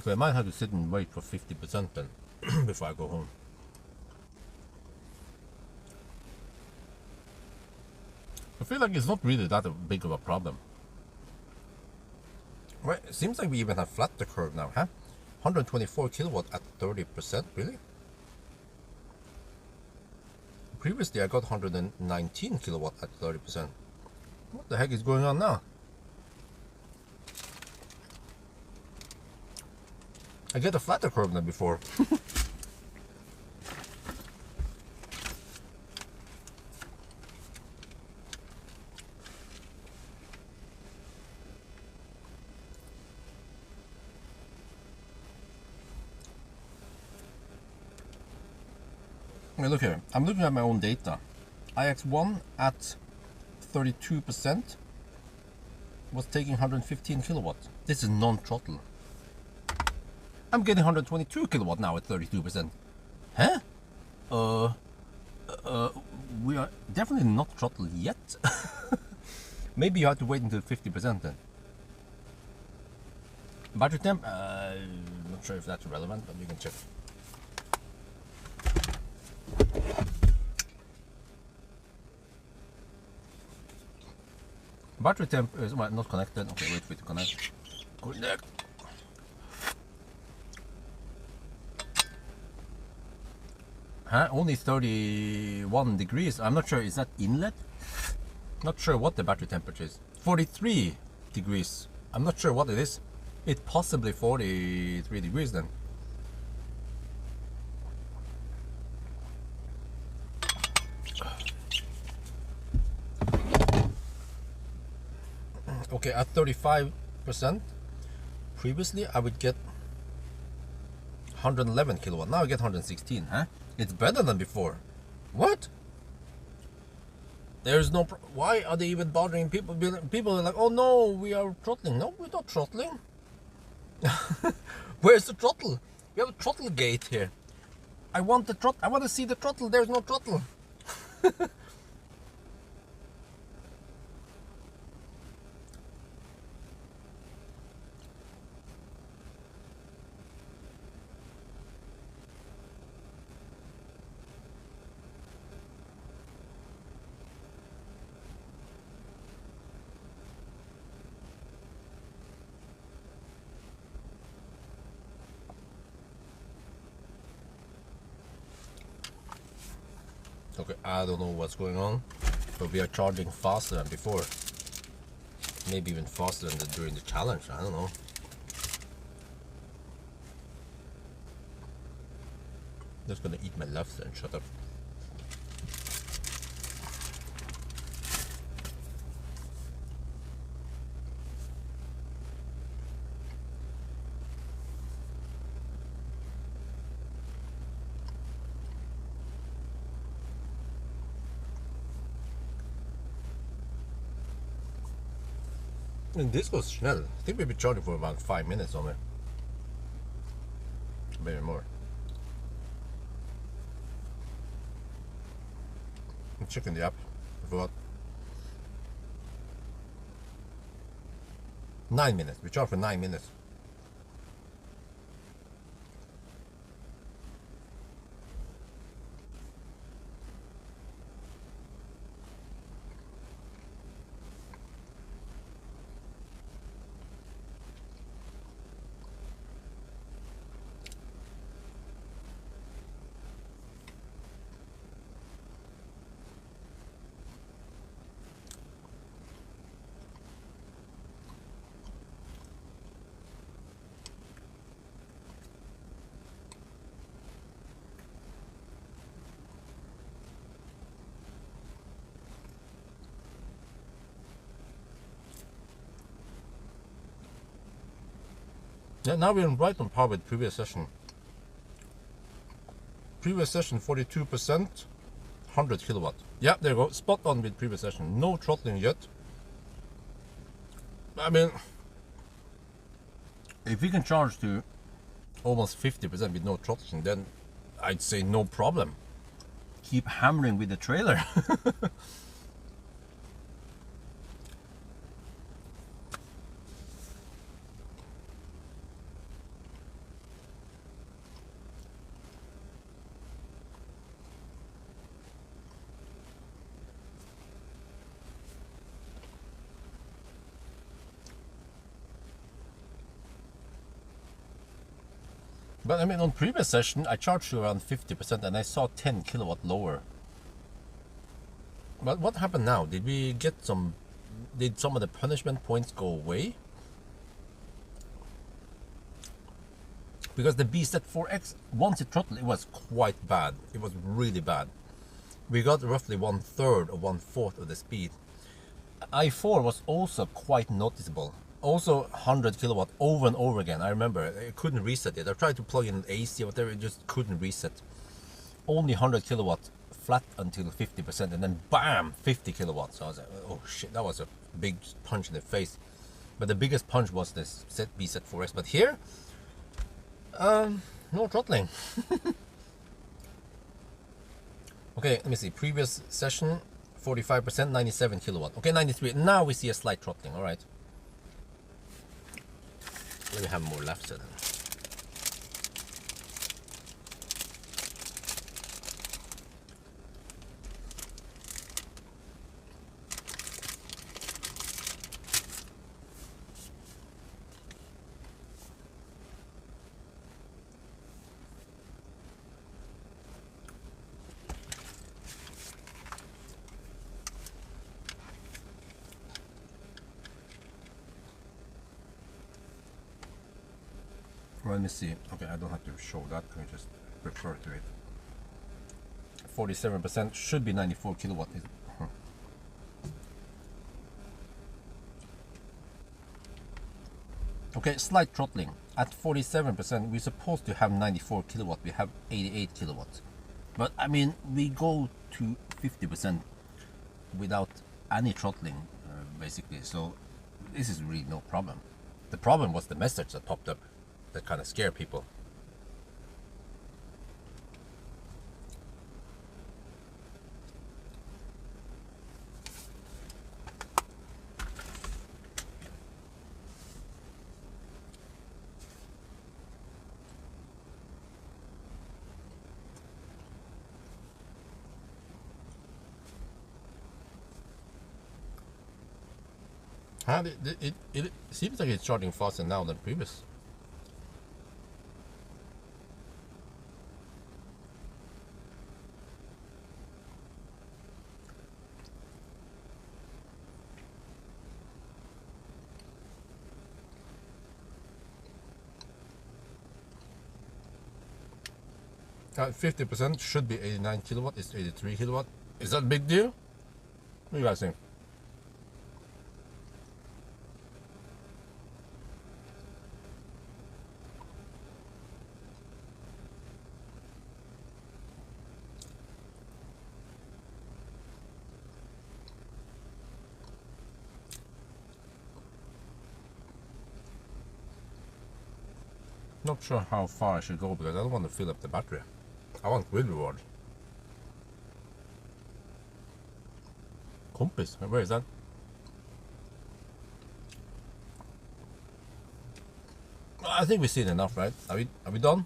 So I might have to sit and wait for 50% then before I go home. I feel like it's not really that big of a problem. Right, it seems like we even have flattened the curve now, huh? 124 kilowatt at 30%, really? Previously I got 119 kilowatt at 30%. What the heck is going on now? I get a flatter curve than before. Hey, look here. I'm looking at my own data. iX1 at 32% was taking 115 kilowatt. This is non-throttle. I'm getting 122 kilowatt now at 32%. Huh? We are definitely not throttled yet. Maybe you have to wait until 50% then. Battery temp, not sure if that's relevant, but you can check. Battery temp is not connected. Okay, wait for it to connect. Connect. Huh? Only 31 degrees. I'm not sure. Is that inlet? Not sure what the battery temperature is. 43 degrees. I'm not sure what it is. It's possibly 43 degrees then. Okay, at 35%, previously I would get 111 kilowatt. Now I get 116, huh? It's better than before. What? There's no... Why are they even bothering people? People are like, oh no, we are throttling. No, we're not throttling. Where's the throttle? We have a throttle gate here. I want the throttle. I want to see the throttle. There's no throttle. Okay, I don't know what's going on, but we are charging faster than before. Maybe even faster than during the challenge, I don't know. Just gonna eat my left and shut up. And this was schnell. I think we've been charging for about 5 minutes only. Maybe more. I'm checking the app. I forgot. 9 minutes. We charged for 9 minutes. Yeah, now we're right on par with previous session. Previous session 42%, 100 kilowatt. Yeah, there you go. Spot on with previous session. No throttling yet. I mean, if we can charge to almost 50% with no throttling, then I'd say no problem. Keep hammering with the trailer. But I mean, on previous session, I charged you around 50% and I saw 10 kilowatt lower. But what happened now? Did we get some, did some of the punishment points go away? Because the BZ4X, once it throttled, it was quite bad. It was really bad. We got roughly 1/3 or 1/4 of the speed. i4 was also quite noticeable. Also 100 kilowatt over and over again. I remember I couldn't reset it. I tried to plug in an AC or whatever, it just couldn't reset. Only 100 kilowatt flat until 50%, and then bam, 50 kilowatts. So I was like, oh shit, that was a big punch in the face. But the biggest punch was this BZ4X. But here, no throttling. Okay, let me see. Previous session, 45%, 97 kilowatt. Okay, 93. Now we see a slight throttling. All right. Let me have more left then. Let me see. Okay, I don't have to show that. Can we just refer to it? 47% should be 94 kilowatt. Okay, slight throttling. At 47%, we're supposed to have 94 kilowatt. We have 88 kilowatts. But I mean, we go to 50% without any throttling, basically. So this is really no problem. The problem was the message that popped up that kind of scared people. It seems like it's charging faster now than previous. 50% should be 89 kilowatt. It's 83 kilowatt. Is that a big deal? What do you guys think? Not sure how far I should go because I don't want to fill up the battery. I want grid reward. Kompis, where is that? I think we've seen enough, right? Are we done?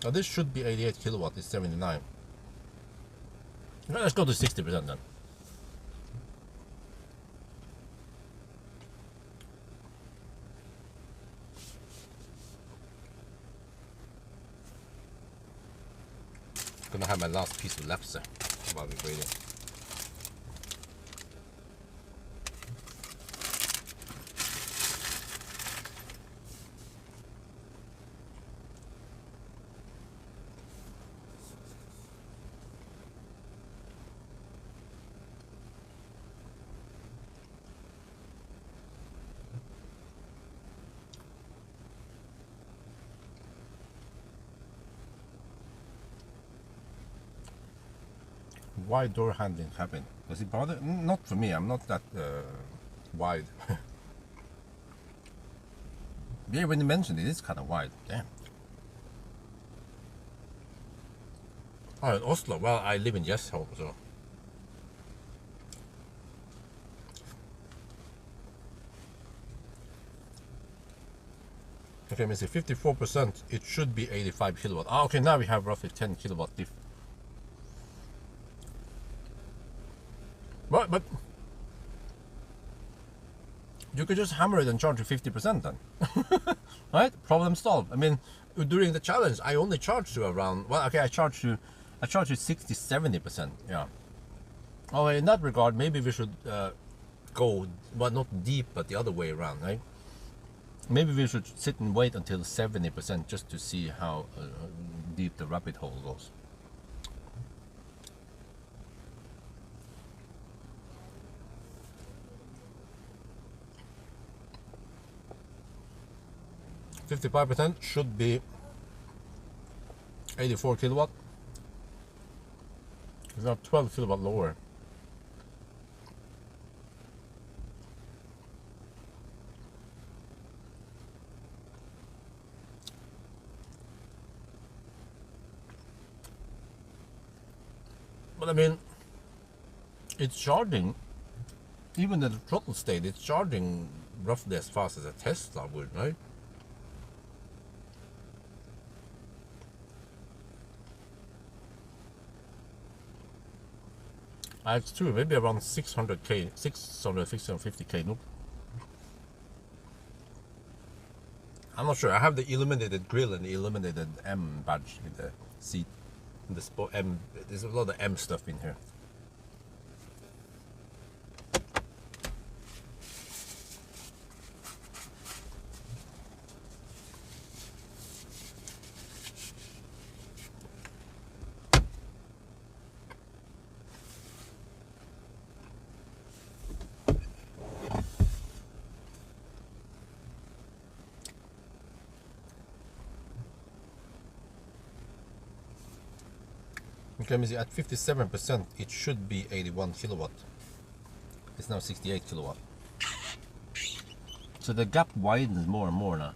Now this should be 88 kilowatt. It's 79. Let's go to 60% then. Gonna have my last piece of lefse while we're waiting. Why door handling happen? Does it bother? Not for me. I'm not that wide. Yeah, when you mentioned it, it's kind of wide. Damn. Oh, in Oslo. Well, I live in Gjesholm, so. Okay, let me see. 54%. It should be 85 kilowatt. Ah, okay. Now we have roughly 10 kilowatt diff. But you could just hammer it and charge you 50% then. Right? Problem solved. I mean, during the challenge, I only charged you around, well, okay, I charged you 60, 70%. Yeah. Oh, in that regard, maybe we should go, well, not deep, but the other way around, right? Maybe we should sit and wait until 70% just to see how deep the rabbit hole goes. %55% should be 84 kilowatt. It's now 12 kilowatt lower. But I mean, it's charging, even at the throttle state, it's charging roughly as fast as a Tesla would, right? iX2, maybe around 600k, 650k. Nope. I'm not sure. I have the illuminated grill and the illuminated M badge in the seat. In the sport M, there's a lot of M stuff in here. Okay, let me see, at 57%, it should be 81 kilowatt. It's now 68 kilowatt. So the gap widens more and more now.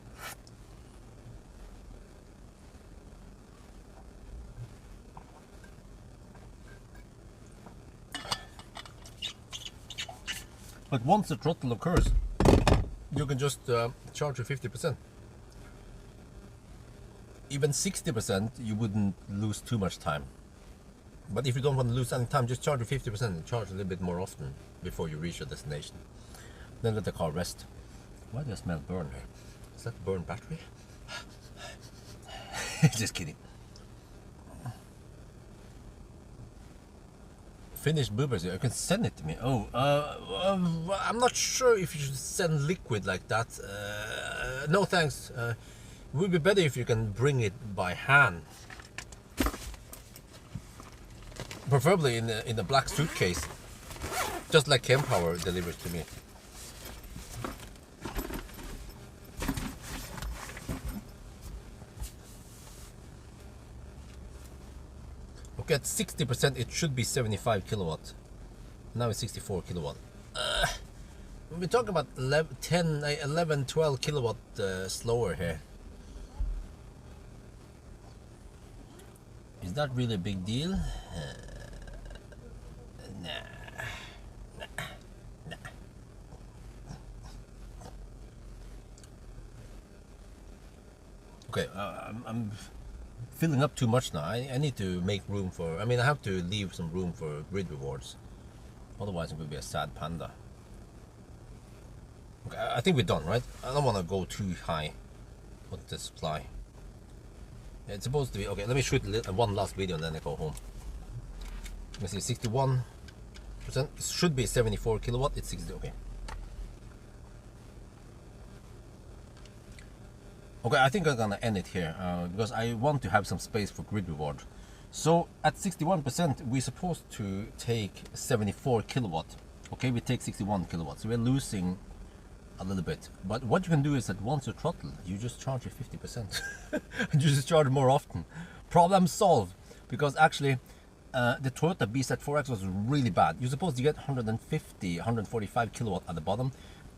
But once the throttle occurs, you can just charge you 50%. Even 60%, you wouldn't lose too much time. But if you don't want to lose any time, just charge you 50% and charge a little bit more often before you reach your destination. Then let the car rest. Why do I smell burn here? Is that burn battery? Just kidding. finished bloopers here. You can send it to me. Oh, I'm not sure if you should send liquid like that. No thanks. It would be better if you can bring it by hand. Preferably in a black suitcase. Just like Power delivers to me. Okay, at 60% it should be 75 kilowatt. Now it's 64 kilowatt. We're talking about 11, 12 kilowatt slower here. Is that really a big deal? Nah. Okay, I'm filling up too much now. I need to make room for, I mean, I have to leave some room for grid rewards. Otherwise it will be a sad panda. Okay, I think we're done, right? I don't want to go too high with the supply. It's supposed to be, okay, let me shoot one last video and then I go home. Let me see, 61%. It should be 74 kilowatt, it's 60, okay. Okay, I think I'm gonna end it here because I want to have some space for grid reward. So at 61%, we're supposed to take 74 kilowatt. Okay, we take 61 kilowatts. So we're losing a little bit. But what you can do is that once you throttle, you just charge it 50%. You just charge more often. Problem solved. Because actually, the Toyota BZ4X was really bad. You're supposed to get 150, 145 kilowatt at the bottom.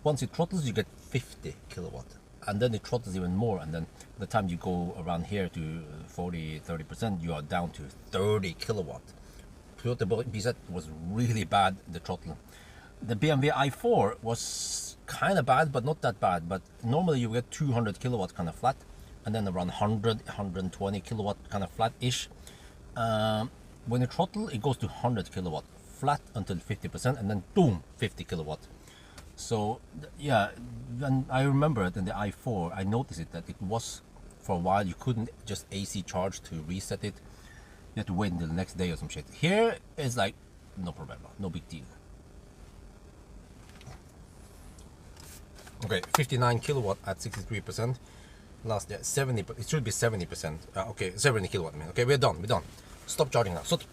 Once it throttles, you get 50 kilowatt. And then it throttles even more, and then by the time you go around here to 40, 30%, you are down to 30 kilowatt. Toyota BZ was really bad, the throttle. The BMW i4 was kind of bad, but not that bad. But normally you get 200 kilowatt kind of flat, and then around 100, 120 kilowatt kind of flat-ish. When you throttle, it goes to 100 kilowatt, flat until 50%, and then boom, 50 kilowatt. So yeah, when I remember it in the i4, I noticed it that it was, for a while, you couldn't just AC charge to reset it. You had to wait until the next day or some shit. Here is like, no problem, no big deal. Okay, 59 kilowatt at 63%. Last, yeah, 70, it should be 70%. Okay, 70 kilowatt, man. Okay, we're done, Stop charging now, stop.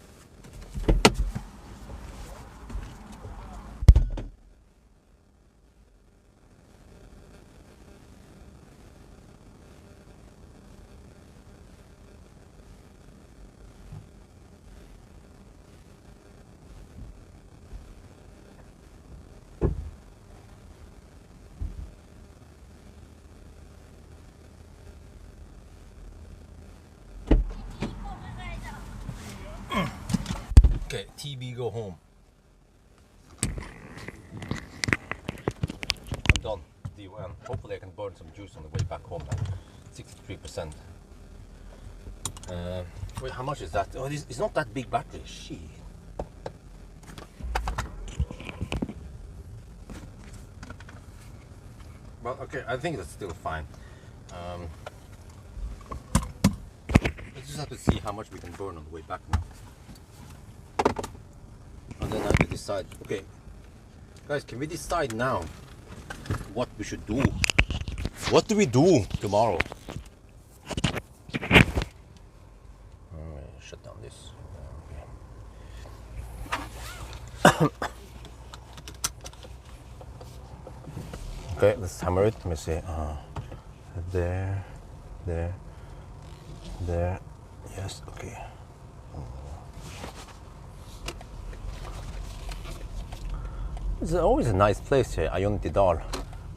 Okay, TB go home. I'm done. D1. Hopefully I can burn some juice on the way back home now. 63%. Wait, how much is that? Oh, it's not that big battery. Shit. Well, okay, I think that's still fine. Let's just have to see how much we can burn on the way back now. And then I have to decide. Okay, guys, can we decide now what we should do? What do we do tomorrow? Shut down this. Okay. Okay, let's hammer it. Let me see. There. Yes, okay. It's always a nice place here, Ionity Dal,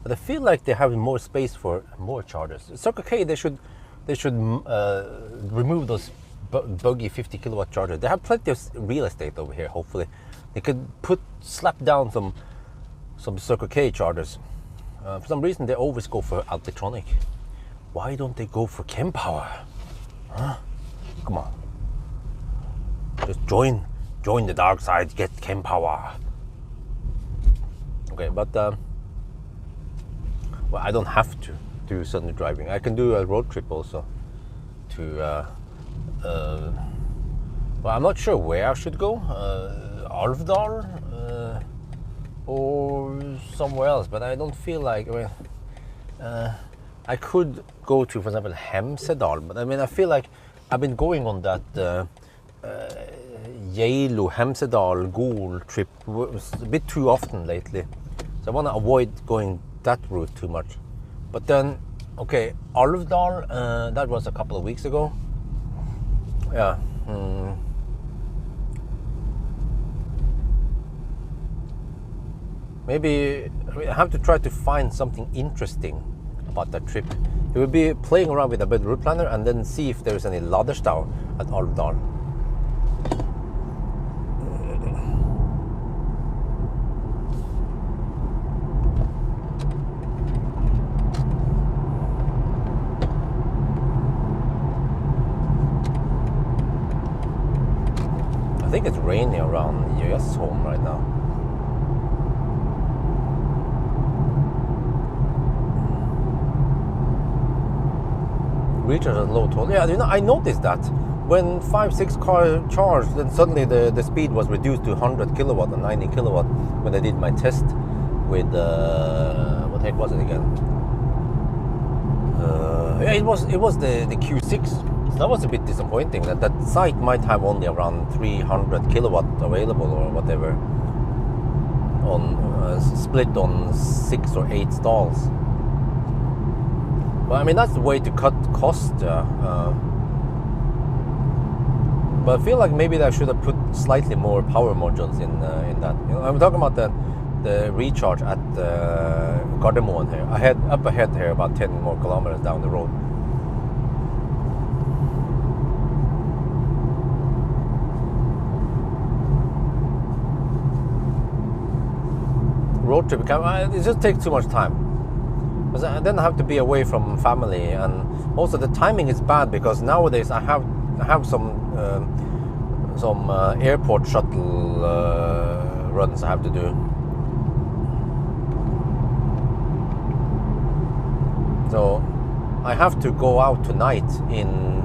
but I feel like they have more space for more chargers. Circle K, they should remove those buggy 50 kilowatt chargers. They have plenty of real estate over here. Hopefully, they could slap down some Circle K chargers. For some reason, they always go for Alpitronic. Why don't they go for Power? Huh? Come on, just join the dark side. Get Power. Okay, but well, I don't have to do Sunday driving. I can do a road trip also to well, I'm not sure where I should go. Alvdal or somewhere else, but I don't feel like. I mean, I could go to, for example, Hemsedal, but I mean, I feel like I've been going on that Geilo, Hemsedal, Gol trip a bit too often lately, so I want to avoid going that route too much. But then, okay, Alvdal, that was a couple of weeks ago. Yeah. Maybe I have to try to find something interesting about that trip. It would be playing around with a bit route planner and then see if there's any Laderstau at Alvdal. I think it's raining around US home right now. Recharge at low toll. Yeah, you know, I noticed that when 5-6 car charged, then suddenly the speed was reduced to 100 kilowatt and 90 kilowatt when I did my test with what the heck was it again? Yeah, it was the Q6. So that was a bit disappointing. That site might have only around 300 kilowatt available or whatever on split on 6 or 8 stalls. But I mean, that's the way to cut cost. But I feel like maybe I should have put slightly more power modules in that. You know, I'm talking about the recharge at Gardermoen here. Up ahead here, about 10 more kilometers down the road. Road trip, it just takes too much time. Then I have to be away from family, and also the timing is bad because nowadays I have some airport shuttle runs I have to do. So I have to go out tonight. In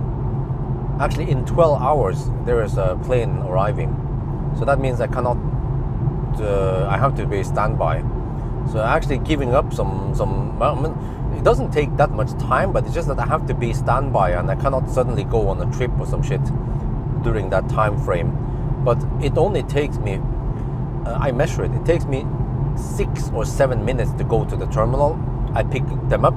12 hours there is a plane arriving, so that means I cannot. I have to be standby. So actually giving up some. I mean, it doesn't take that much time, but it's just that I have to be standby, and I cannot suddenly go on a trip or some shit during that time frame. But it only takes me. I measure it. It takes me 6 or 7 minutes to go to the terminal. I pick them up.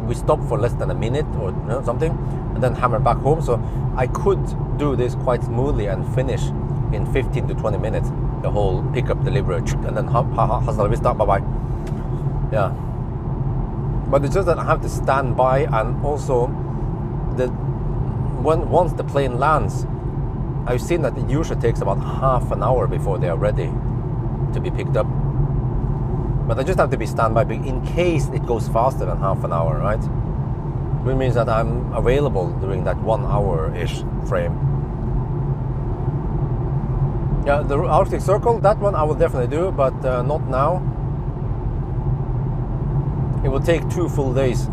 We stop for less than a minute or something, and then hammer back home. So I could do this quite smoothly and finish in 15 to 20 minutes. The whole pickup, delivery, and then hasta la vista, bye bye. Yeah, but it's just that I have to stand by, and also once the plane lands, I've seen that it usually takes about half an hour before they are ready to be picked up. But I just have to be standby in case it goes faster than half an hour, right? Which means that I'm available during that 1 hour-ish frame. Yeah, the Arctic Circle, that one I will definitely do, but not now. It will take 2 full days.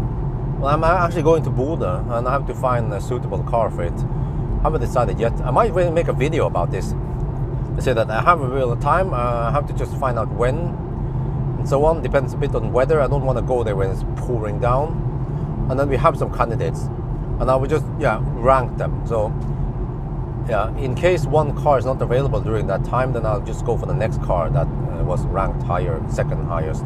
Well, I'm actually going to Bodø, and I have to find a suitable car for it. I haven't decided yet. I might really make a video about this. I say that I have a real time. I have to just find out when, and so on. Depends a bit on weather. I don't want to go there when it's pouring down. And then we have some candidates, and I will just rank them. So. Yeah, in case one car is not available during that time, then I'll just go for the next car that was ranked higher, second highest.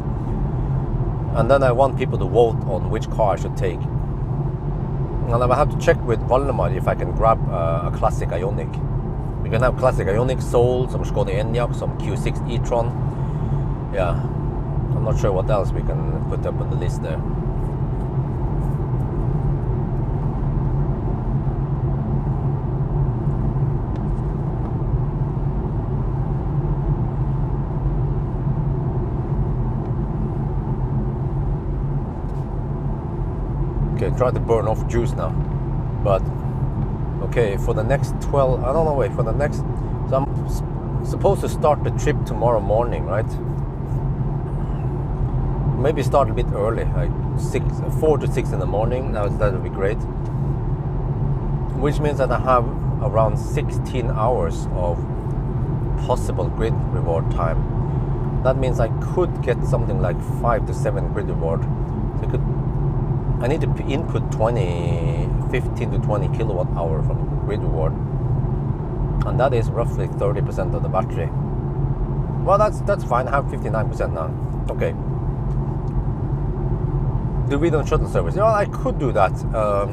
And then I want people to vote on which car I should take. And I will have to check with Valdemar if I can grab a classic Ioniq. We can have classic Ioniq, Soul, some Skoda Enyaq, some Q6 e-tron. Yeah, I'm not sure what else we can put up on the list there. Okay, try to burn off juice now. But okay, for the next 12, I don't know, wait, for the next, so I'm supposed to start the trip tomorrow morning, right? Maybe start a bit early, like 4 to 6 in the morning. That would be great. Which means that I have around 16 hours of possible grid reward time. That means I could get something like 5 to 7 grid reward. So I need to input 15 to 20 kilowatt hour from grid reward, and that is roughly 30% of the battery. Well, that's fine. I have 59% now. Okay. Do read on shuttle service? Well, I could do that. I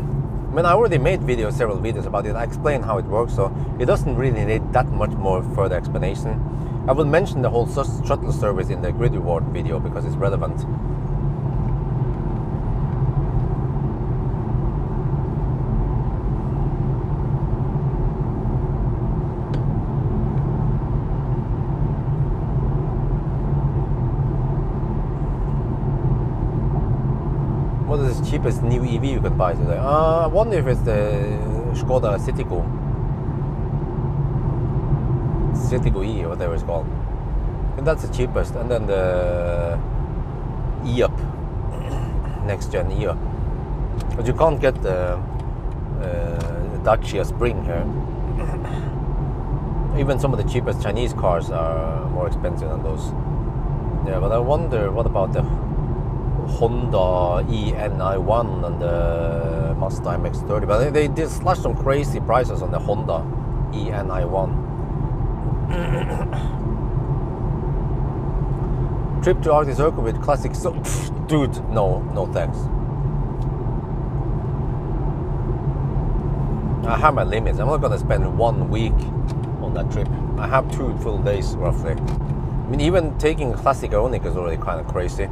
mean, I already made several videos about it. I explained how it works, so it doesn't really need that much more further explanation. I will mention the whole shuttle service in the grid reward video because it's relevant. What is the cheapest new EV you could buy today? I wonder if it's the Skoda Citigo E, or whatever it's called. And that's the cheapest. And then the E-Up, next gen E-Up. But you can't get the Dacia Spring here. Even some of the cheapest Chinese cars are more expensive than those. Yeah, but I wonder what about the Honda ENI1 and the Mazda MX-30, but they did slash some crazy prices on the Honda ENI1. Trip to Arctic Circle with classic dude, no thanks. I have my limits. I'm not gonna spend 1 week on that trip. I have 2 full days roughly. I mean, even taking a classic Ioniq is already kind of crazy.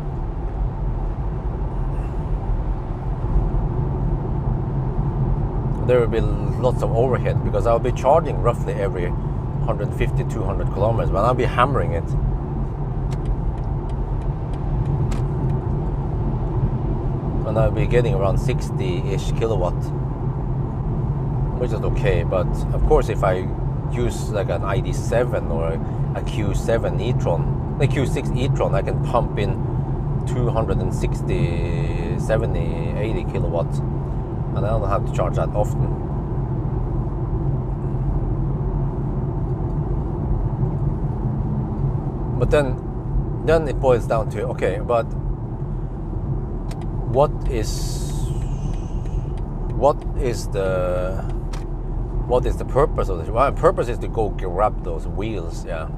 There will be lots of overhead because I'll be charging roughly every 150-200 kilometers, but I'll be hammering it. And I'll be getting around 60-ish kilowatt, which is okay. But of course, if I use like an ID7 or a Q7 e-tron, a Q6 e-tron, I can pump in 260, 70, 80 kilowatts. And I don't have to charge that often. But then it boils down to, okay, but what is the purpose of this? Well, the purpose is to go grab those wheels, yeah.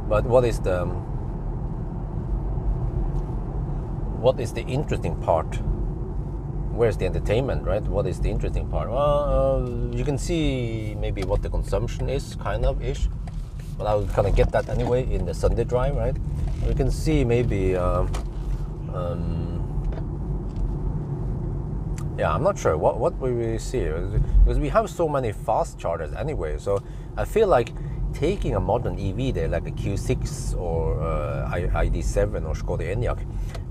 But what is the interesting part? Where's the entertainment, right? What is the interesting part? Well, you can see maybe what the consumption is, kind of ish, but I will kind of get that anyway in the Sunday drive, right? You can see maybe, yeah, I'm not sure what we really see because we have so many fast chargers anyway. So I feel like taking a modern EV there, like a Q6 or ID7 or Skoda Enyaq,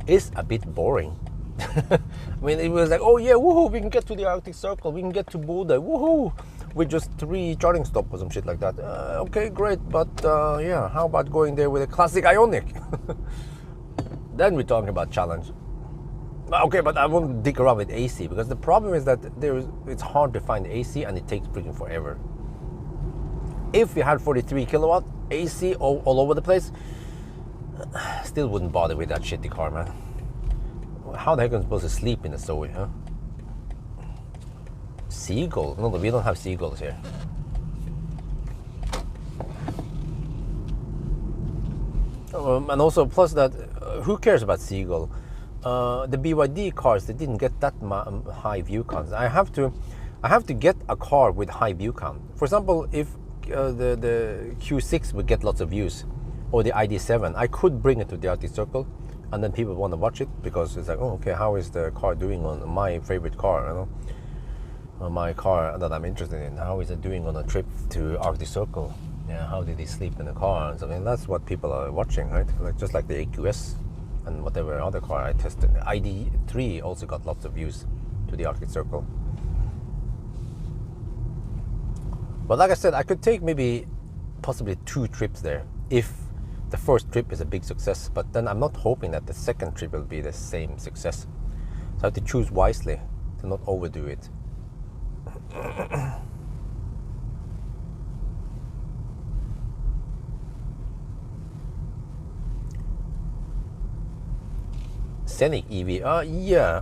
is a bit boring. I mean, it was like, oh yeah, woohoo, we can get to the Arctic Circle, we can get to Bodø, woohoo, with just 3 charging stops or some shit like that. Okay, great, but yeah, how about going there with a classic Ioniq? Then we're talking about challenge. Okay, but I won't dick around with AC because the problem is that it's hard to find AC and it takes freaking forever. If you had 43 kilowatt AC all over the place, still wouldn't bother with that shitty car, man. How the heck am I supposed to sleep in a Zoe, huh? Seagull? No, we don't have seagulls here. And also, plus that, who cares about seagull? The BYD cars, they didn't get that high view counts. I have to get a car with high view count. For example, if the Q6 would get lots of views, or the ID7, I could bring it to the Arctic Circle, and then people want to watch it because it's like, oh, okay, how is the car doing on my favorite car, you know, on my car that I'm interested in? How is it doing on a trip to Arctic Circle? Yeah, how did he sleep in the car and something? That's what people are watching, right? Like just like the AQS and whatever other car I tested. ID3 also got lots of views to the Arctic Circle. But like I said, I could take maybe possibly 2 trips there if the first trip is a big success, but then I'm not hoping that the second trip will be the same success. So I have to choose wisely to not overdo it. Scenic EV. Yeah.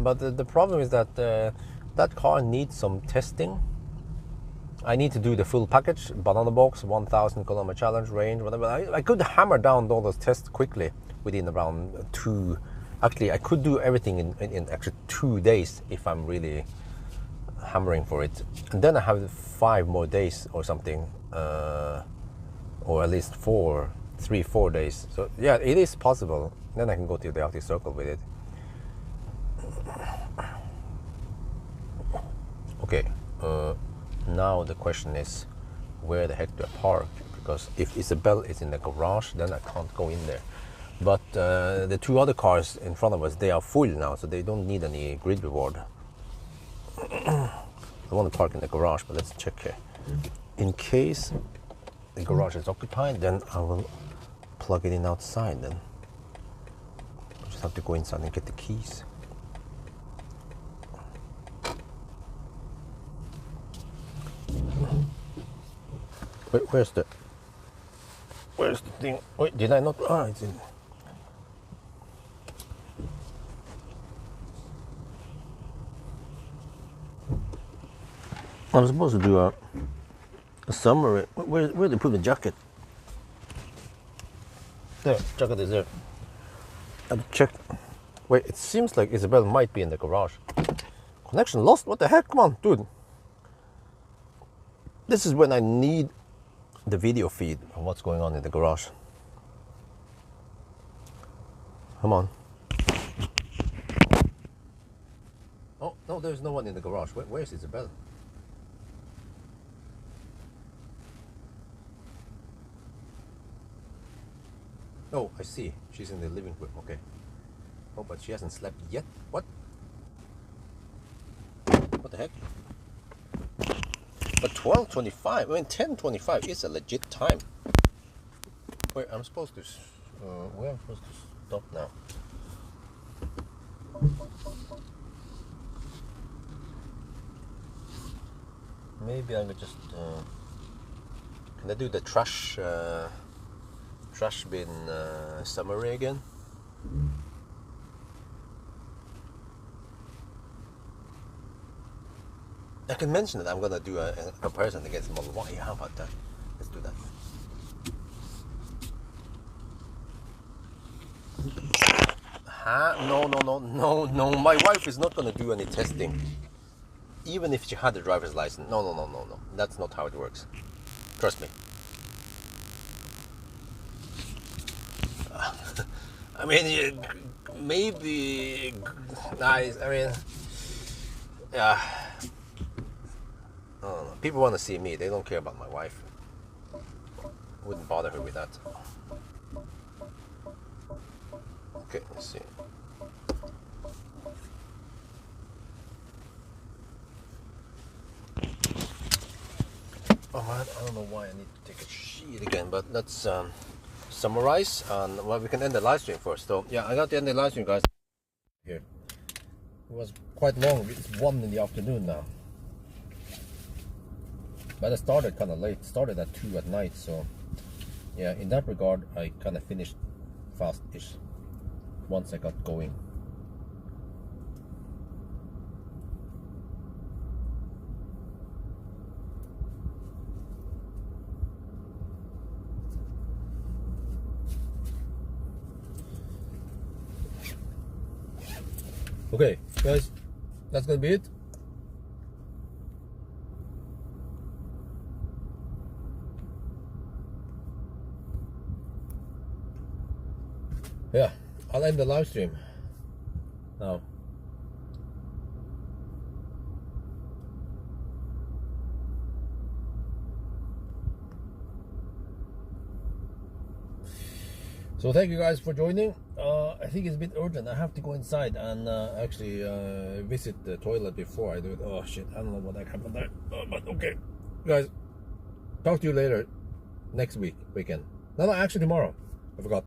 But the problem is that that car needs some testing. I need to do the full package, banana box, 1,000 kilometer challenge, range, whatever. I could hammer down all those tests quickly within around 2. Actually, I could do everything in actually 2 days if I'm really hammering for it. And then I have 5 more days or something, or at least 4 days. So yeah, it is possible. Then I can go to the Arctic Circle with it. Okay. Now the question is, where the heck do I park? Because if Isabel is in the garage, then I can't go in there. But the 2 other cars in front of us, they are full now, so they don't need any grid reward. I want to park in the garage, but let's check here. In case the garage is occupied, then I will plug it in outside then. I just have to go inside and get the keys. Wait, where's the thing? Wait, did I not? Ah, it's in. I'm supposed to do a summary. Where did they put the jacket? There, jacket is there. I've checked. Wait, it seems like Isabel might be in the garage. Connection lost? What the heck? Come on, dude. This is when I need the video feed of what's going on in the garage. Come on. Oh, no, there's no one in the garage. Where's Isabel? Oh, I see. She's in the living room. Okay. Oh, but she hasn't slept yet. What? What the heck? But 12:25. I mean, 10:25 is a legit time. Wait, I'm supposed to. Where am I supposed to stop now? Maybe I would just. Can I do the trash bin summary again? I can mention that I'm gonna do a comparison against Model Y. How about that? Let's do that. No. My wife is not gonna do any testing. Even if she had a driver's license. No. That's not how it works. Trust me. I mean, maybe nice. I mean, yeah. No. People want to see me. They don't care about my wife. Wouldn't bother her with that. Okay, let's see. Oh man, I don't know why I need to take a sheet again, but let's summarize, and well, we can end the live stream first. So yeah, I got to end the live stream, guys. Here, it was quite long. It's 1 in the afternoon now, but I started kind of late. Started at 2 at night, so yeah, in that regard, I kind of finished fast-ish once I got going. Okay, guys, that's gonna be it. Yeah, I'll end the live stream now. So thank you guys for joining. I think it's a bit urgent. I have to go inside and actually visit the toilet before I do it. Oh shit, I don't know what happened there. But okay, guys, talk to you later next weekend. No, actually tomorrow. I forgot.